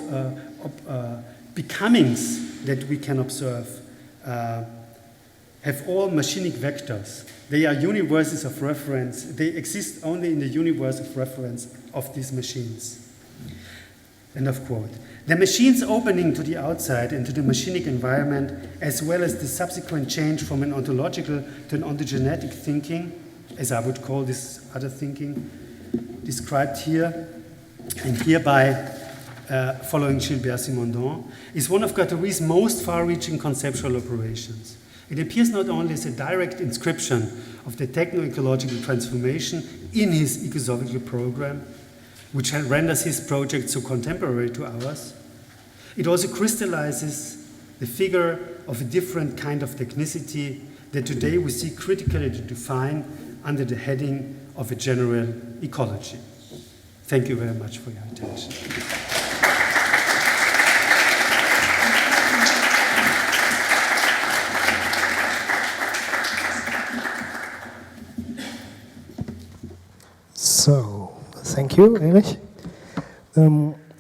becomings that we can observe have all machinic vectors. They are universes of reference. They exist only in the universe of reference of these machines. End of quote. The machines opening to the outside and to the machinic environment, as well as the subsequent change from an ontological to an ontogenetic thinking, as I would call this other thinking, described here and hereby following Gilbert Simondon, is one of Guattari's most far-reaching conceptual operations. It appears not only as a direct inscription of the techno-ecological transformation in his ecosophical program, which renders his project so contemporary to ours, it also crystallizes the figure of a different kind of technicity that today we seek critically to define under the heading of a general ecology. Thank you very much for your attention. So, thank you, Erich.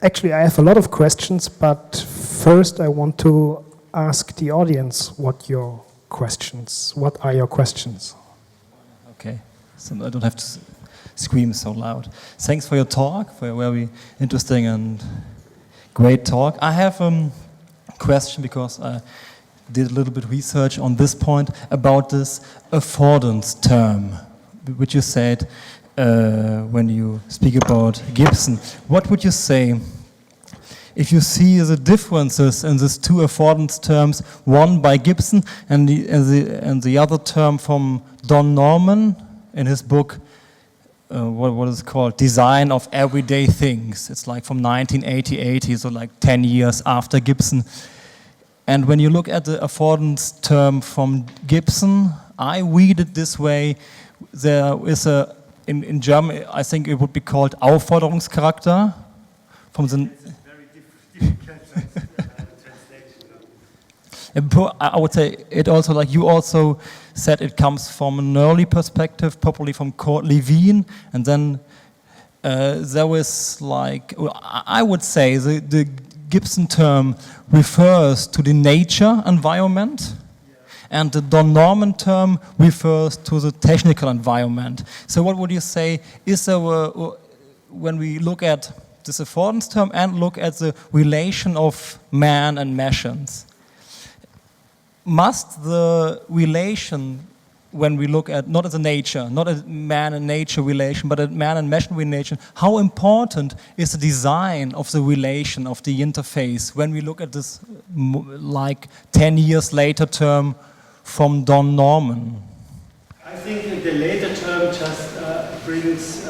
Actually, I have a lot of questions, but first I want to ask the audience what are your questions? Okay, so I don't have to scream so loud. Thanks for your talk, for a very interesting and great talk. I have a question because I did a little bit of research on this point about this affordance term, which you said when you speak about Gibson. What would you say if you see the differences in these two affordance terms, one by Gibson and the other term from Don Norman in his book, what is it called, Design of Everyday Things. It's like from 1988, so like 10 years after Gibson. And when you look at the affordance term from Gibson, I read it this way: there is a, in German, I think it would be called Aufforderungscharakter. From the I would say it also, like you also said, it comes from an early perspective, probably from Kurt Lewin, and then there was like, I would say the Gibson term refers to the nature environment, and the Don Norman term refers to the technical environment. So what would you say, is there when we look at this affordance term and look at the relation of man and machines, must the relation, when we look at not as a nature, not a man and nature relation, but a man and machine relation, how important is the design of the relation, of the interface, when we look at this like 10 years later term from Don Norman? I think the later term just brings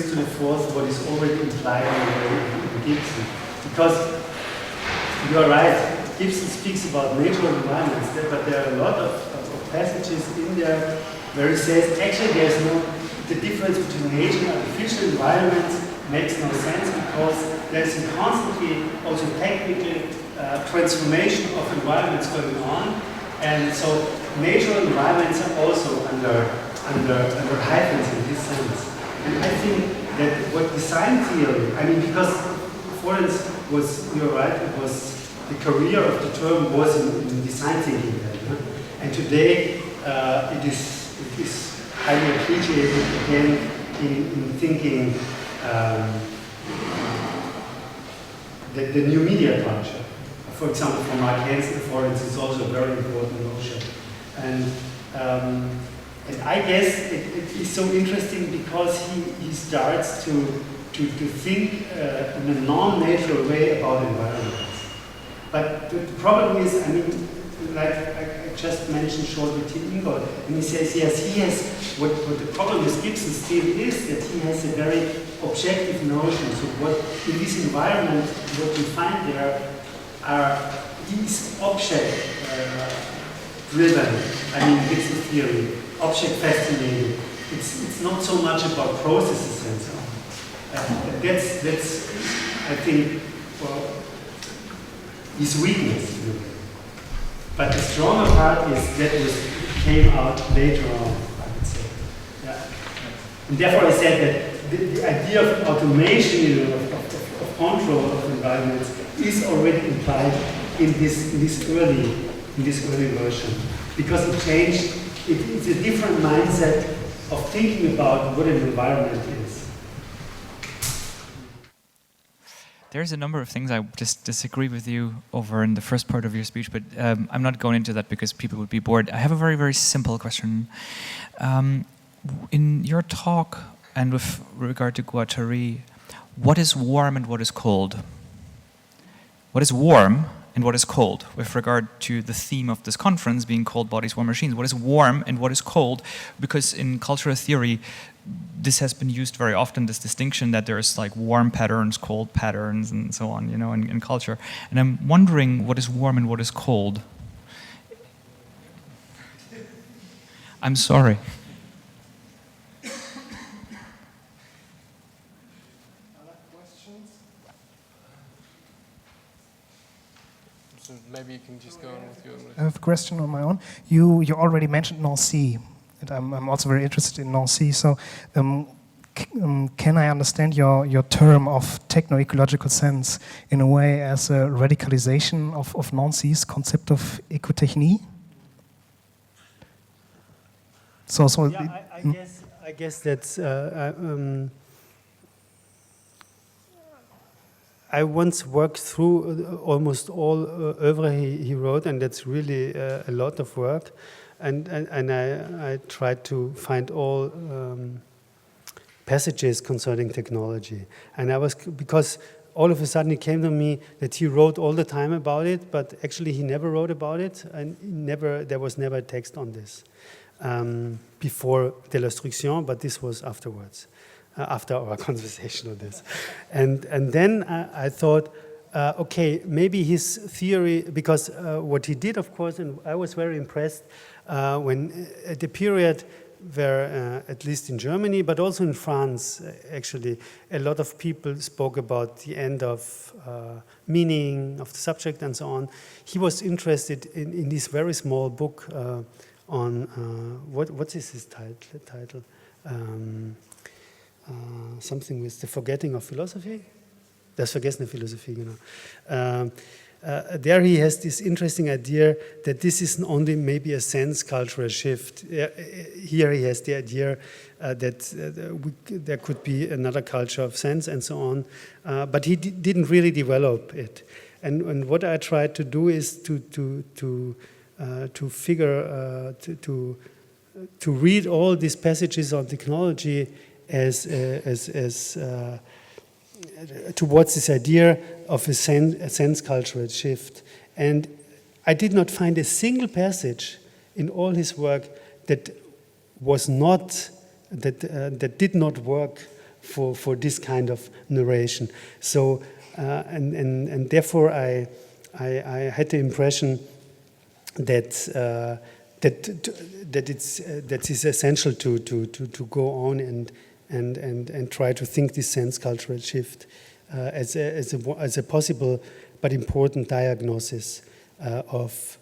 to the force what is already implied in Gibson. Because you are right, Gibson speaks about natural environments, but there are a lot of passages in there where he says, actually the difference between nature and artificial environments makes no sense, because there's a constantly also technical transformation of environments going on, and so natural environments are also under hyphens in this sense. And I think that what design theory, I mean, because Florence was, you're right, it was the career of the term was in design thinking then, huh? And today it is highly appreciated again in thinking the new media culture. For example, for Mark Hansen, Florence is also a very important notion. And I guess it is so interesting because he starts to think in a non-natural way about environments. But the problem is, I mean, like I just mentioned shortly Tim Ingold, and he says, yes, he has, what the problem with Gibson still is that he has a very objective notion. So what in this environment, what you find there are these object driven, I mean, Gibson theory, object fascinated. It's not so much about processes and so on. That's I think, well, his weakness. But the stronger part is that came out later on, I would say. Yeah. And therefore I said that the idea of automation, of control of environments is already implied in this early version. Because it changed, it's a different mindset of thinking about what an environment is. There's a number of things I just disagree with you over in the first part of your speech, but I'm not going into that because people would be bored. I have a very, very simple question. In your talk and with regard to Guattari, what is warm and what is cold? What is warm and what is cold with regard to the theme of this conference being cold bodies, warm machines? What is warm and what is cold? Because in cultural theory, this has been used very often, this distinction that there's like warm patterns, cold patterns, and so on, you know, in culture. And I'm wondering what is warm and what is cold. I'm sorry. Other questions? So maybe you can just go on with your English. I have a question on my own. You already mentioned Nancy. And I'm also very interested in Nancy. So, can I understand your term of techno-ecological sense in a way as a radicalization of Nancy's concept of ecotechnie? So yeah, I guess that's. I once worked through almost all oeuvre he wrote, and that's really a lot of work. And I tried to find all passages concerning technology. And because all of a sudden it came to me that he wrote all the time about it, but actually he never wrote about it, and there was never a text on this before De l'Instruction, but this was afterwards, after our conversation on this. And then I thought, okay, maybe his theory, because what he did, of course, and I was very impressed, when at the period where at least in Germany, but also in France, actually, a lot of people spoke about the end of meaning of the subject and so on. He was interested in this very small book on, what is his title? Something with the forgetting of philosophy? Das Vergessen der Philosophie, genau. There he has this interesting idea that this isn't only maybe a sense cultural shift. Here he has the idea that there could be another culture of sense and so on, but he didn't really develop it. And what I tried to do is to read all these passages on technology as towards this idea of a sense cultural shift. And I did not find a single passage in all his work that was not, that did not work for this kind of narration. So, and therefore I had the impression that it's essential to go on and try to think this sense cultural shift as a possible but important diagnosis of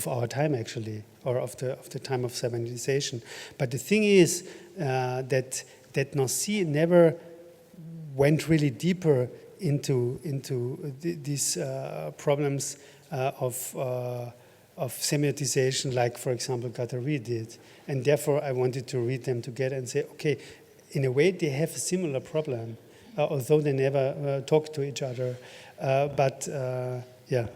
our time, actually, or of the time of cybernetization. But the thing is that Nancy never went really deeper into these problems of semiotization, like, for example, Guattari did. And therefore, I wanted to read them together and say, okay, in a way, they have a similar problem, although they never talk to each other. Yeah.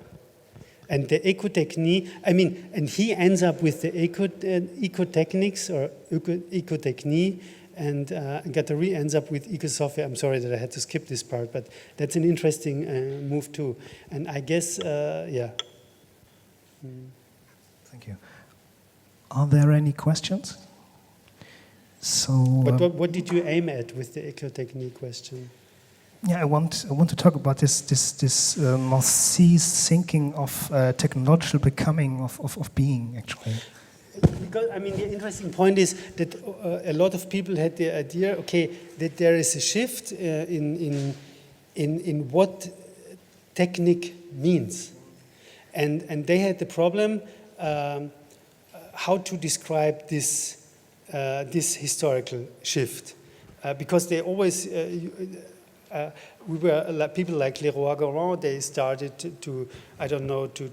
And the ecotechnie, I mean, and he ends up with the ecotechnics or ecotechnie, and Guattari ends up with ecosoftware. I'm sorry that I had to skip this part, but that's an interesting move too. And I guess, yeah. Thank you. Are there any questions? So, but what did you aim at with the ecotechnie question? Yeah, I want to talk about this Nancy's thinking of technological becoming of being, actually. Because, I mean, the interesting point is that a lot of people had the idea, okay, that there is a shift in what technique means, and they had the problem how to describe this historical shift, because they always. We were like people like Leroy-Gourand. They started to I don't know, to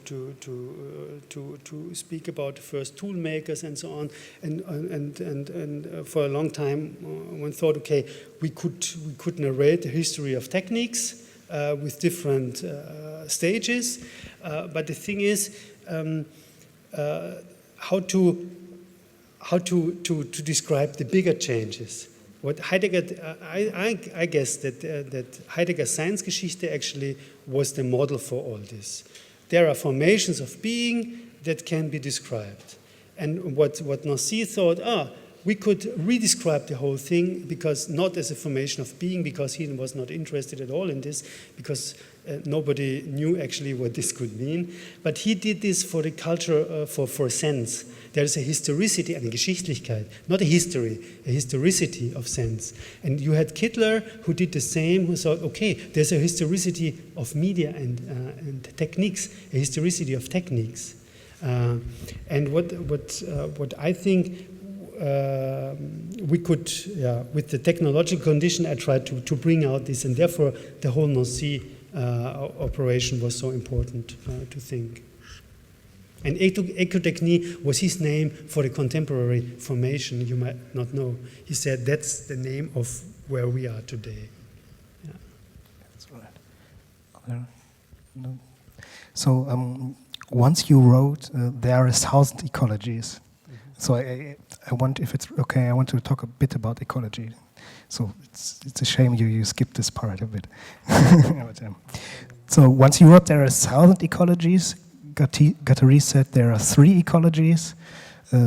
speak about the first tool makers and so on. And for a long time, one thought, okay, we could narrate the history of techniques with different stages. But the thing is, how to describe the bigger changes. What Heidegger, I guess that Heidegger's science Geschichte actually was the model for all this. There are formations of being that can be described. And what Nancy thought, we could redescribe the whole thing, because not as a formation of being, because he was not interested at all in this, because nobody knew actually what this could mean. But he did this for the culture, for sense. There is a historicity, eine Geschichtlichkeit, not a history, a historicity of sense. And you had Kittler, who did the same, who thought, okay, there's a historicity of media and techniques, a historicity of techniques. And what I think we could, with the technological condition, I tried to bring out this, and therefore the whole Nancy operation was so important to think. And ecotechnie was his name for the contemporary formation, you might not know. He said that's the name of where we are today. Yeah. That's right. No. So once you wrote, there are 1,000 ecologies. Mm-hmm. So I want, if it's okay, I want to talk a bit about ecology. So it's a shame you skipped this part a bit. So once you wrote there are 1,000 ecologies, Guattari said there are 3 ecologies.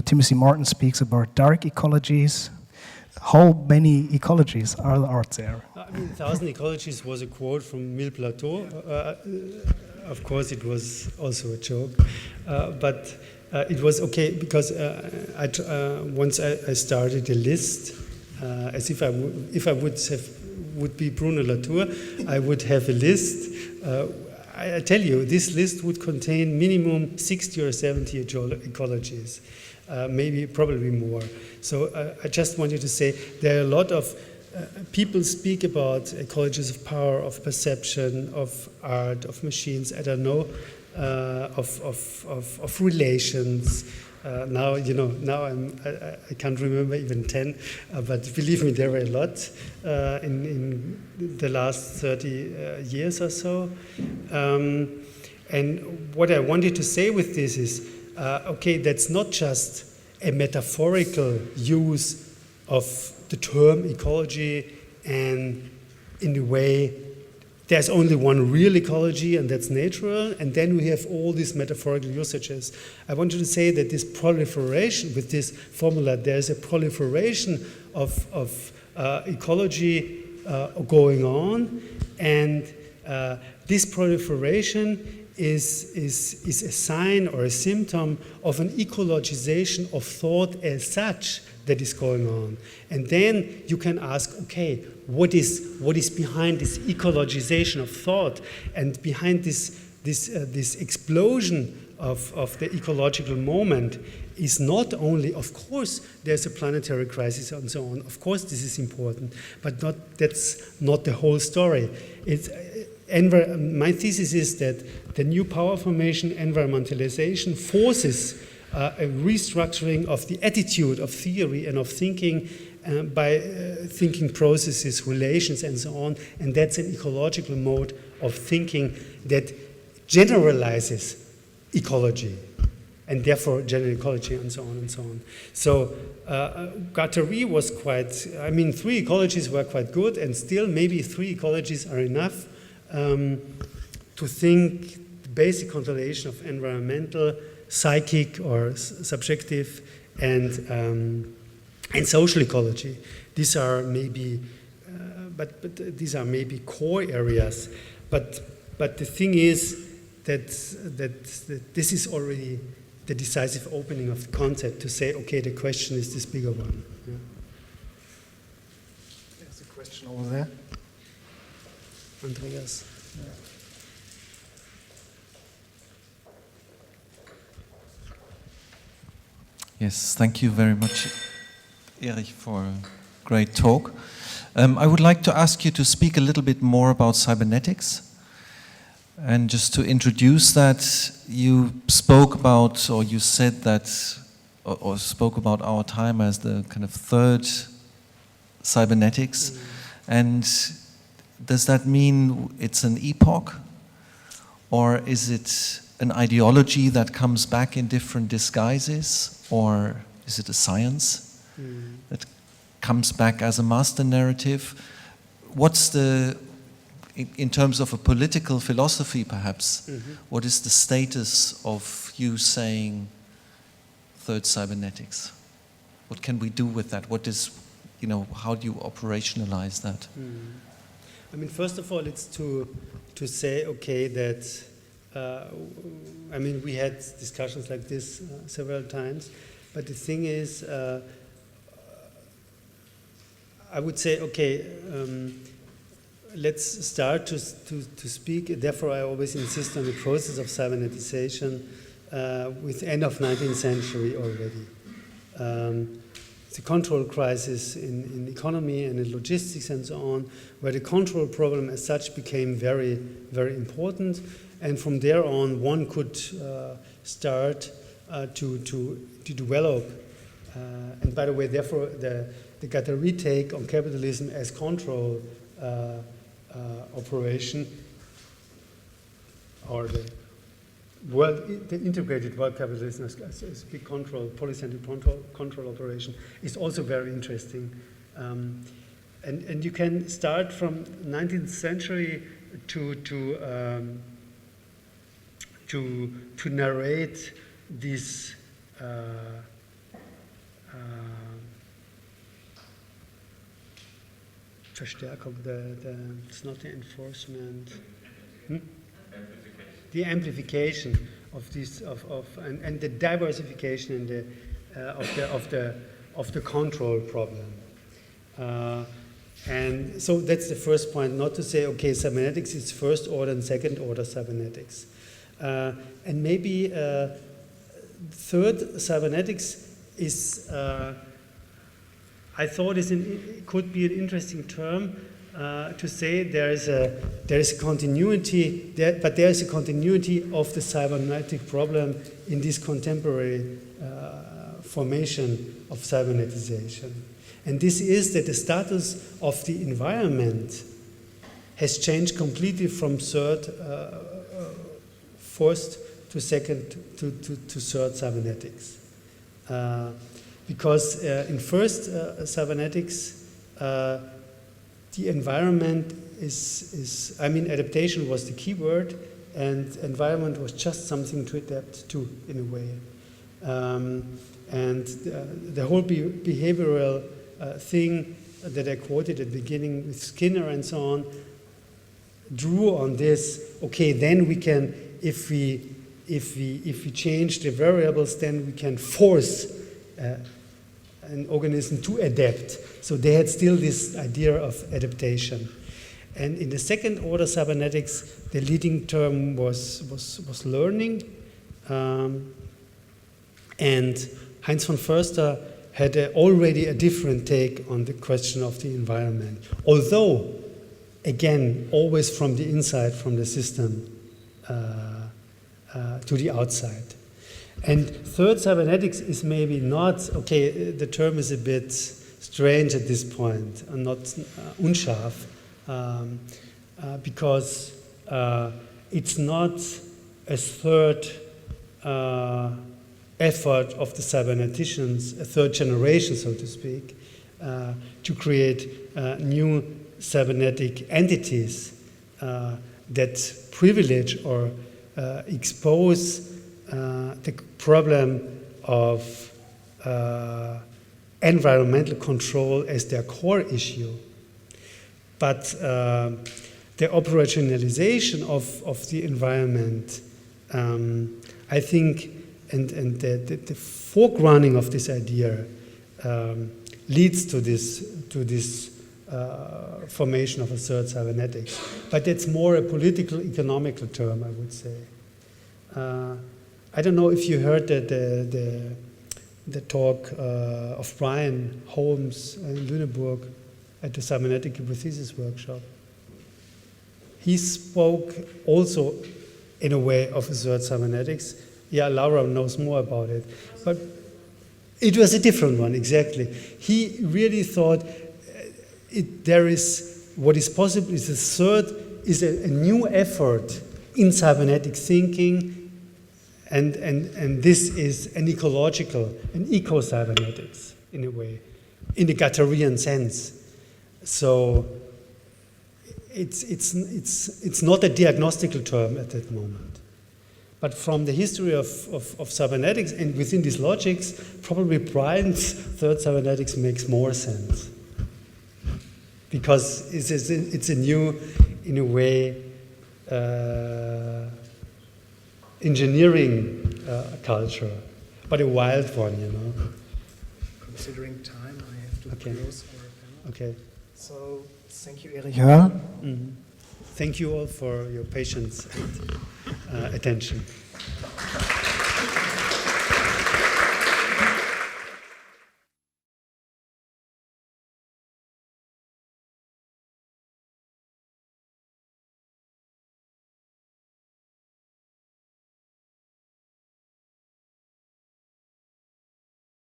Timothy Martin speaks about dark ecologies. How many ecologies are there? I mean, 1,000 ecologies was a quote from Mille Plateau. Of course, it was also a joke. But it was okay because once I started a list, as if I would be Bruno Latour, I would have a list. I tell you, this list would contain minimum 60 or 70 ecologies, probably more. So I just wanted to say there are a lot of people speak about ecologies of power, of perception, of art, of machines, I don't know, of relations. Now, you know, I can't remember even 10, but believe me, there were a lot in the last 30 years or so. And what I wanted to say with this is, okay, that's not just a metaphorical use of the term ecology, and in a way, there's only one real ecology, and that's natural, and then we have all these metaphorical usages. I wanted to say that this proliferation, with this formula, there's a proliferation of ecology going on, and this proliferation is a sign or a symptom of an ecologization of thought as such that is going on. And then you can ask, okay, what is behind this ecologization of thought, and behind this explosion of the ecological moment is not only, of course, there's a planetary crisis and so on. Of course, this is important, but that's not the whole story. My thesis is that the new power formation, environmentalization, forces a restructuring of the attitude of theory and of thinking by thinking processes, relations, and so on. And that's an ecological mode of thinking that generalizes ecology, and therefore general ecology, and so on and so on. So Guattari was quite, 3 ecologies were quite good, and still maybe 3 ecologies are enough to think the basic constellation of environmental, psychic or subjective, and social ecology. These are maybe, but these are maybe core areas. But the thing is that this is already the decisive opening of the concept to say, okay, the question is this bigger one. Yeah. There's a question over there. Andreas. Yes, thank you very much, Erich, for a great talk. I would like to ask you to speak a little bit more about cybernetics. And just to introduce that, you spoke about, or you said that, or spoke about our time as the kind of third cybernetics. Mm. And does that mean it's an epoch? Or is it an ideology that comes back in different disguises? Or is it a science that comes back as a master narrative? What's the, in terms of a political philosophy perhaps, what is the status of you saying third cybernetics? What can we do with that? What is, how do you operationalize that? First of all, it's to say, okay, that, we had discussions like this several times, but the thing is, I would say, okay, let's start to speak. Therefore, I always insist on the process of cybernetization with end of 19th century already. The control crisis in economy and in logistics and so on, where the control problem as such became very, very important. And from there on, one could start to develop. And by the way, therefore, the Guattari take on capitalism as control operation, or the integrated world capitalism as big control, polycentric control operation, is also very interesting. And you can start from 19th century to narrate this Verstärkung, it's not the enforcement, the amplification and the diversification and of the control problem. And so that's the first point, not to say, okay, cybernetics is first order and second order cybernetics. And maybe third, cybernetics is, I thought it could be an interesting term to say there is a continuity, but there is a continuity of the cybernetic problem in this contemporary formation of cybernetization. And this is that the status of the environment has changed completely from first to second to third cybernetics. Because in first cybernetics, the environment is, I mean, adaptation was the key word, and environment was just something to adapt to in a way. And the whole behavioral thing that I quoted at the beginning with Skinner and so on drew on this. Okay, then we can, if we change the variables, then we can force an organism to adapt. So they had still this idea of adaptation. And in the second order cybernetics, the leading term was learning. And Heinz von Förster had already a different take on the question of the environment. Although, again, always from the inside, from the system to the outside. And third cybernetics is maybe not, okay, the term is a bit strange at this point, and not unscharf, because it's not a third effort of the cyberneticians, a third generation, so to speak, to create new cybernetic entities that privilege or expose the problem of environmental control as their core issue. But the operationalization of the environment, I think, and the foregrounding of this idea leads to this formation of a third cybernetics. But it's more a political, economical term, I would say. I don't know if you heard the talk of Brian Holmes in Lüneburg at the cybernetic hypothesis workshop. He spoke also in a way of a third cybernetics. Yeah, Laura knows more about it. But it was a different one, exactly. He really thought there is, what is possible is a new effort in cybernetic thinking, and this is an ecological, an eco-cybernetics in a way, in the Guattarian sense. So it's not a diagnostical term at that moment. But from the history of cybernetics and within these logics, probably Brian's third cybernetics makes more sense. Because it's a new, in a way, engineering culture, but a wild one, you know. Considering time, I have to close our panel. Okay. So, thank you, Erich Hörl. Mm-hmm. Thank you all for your patience and attention.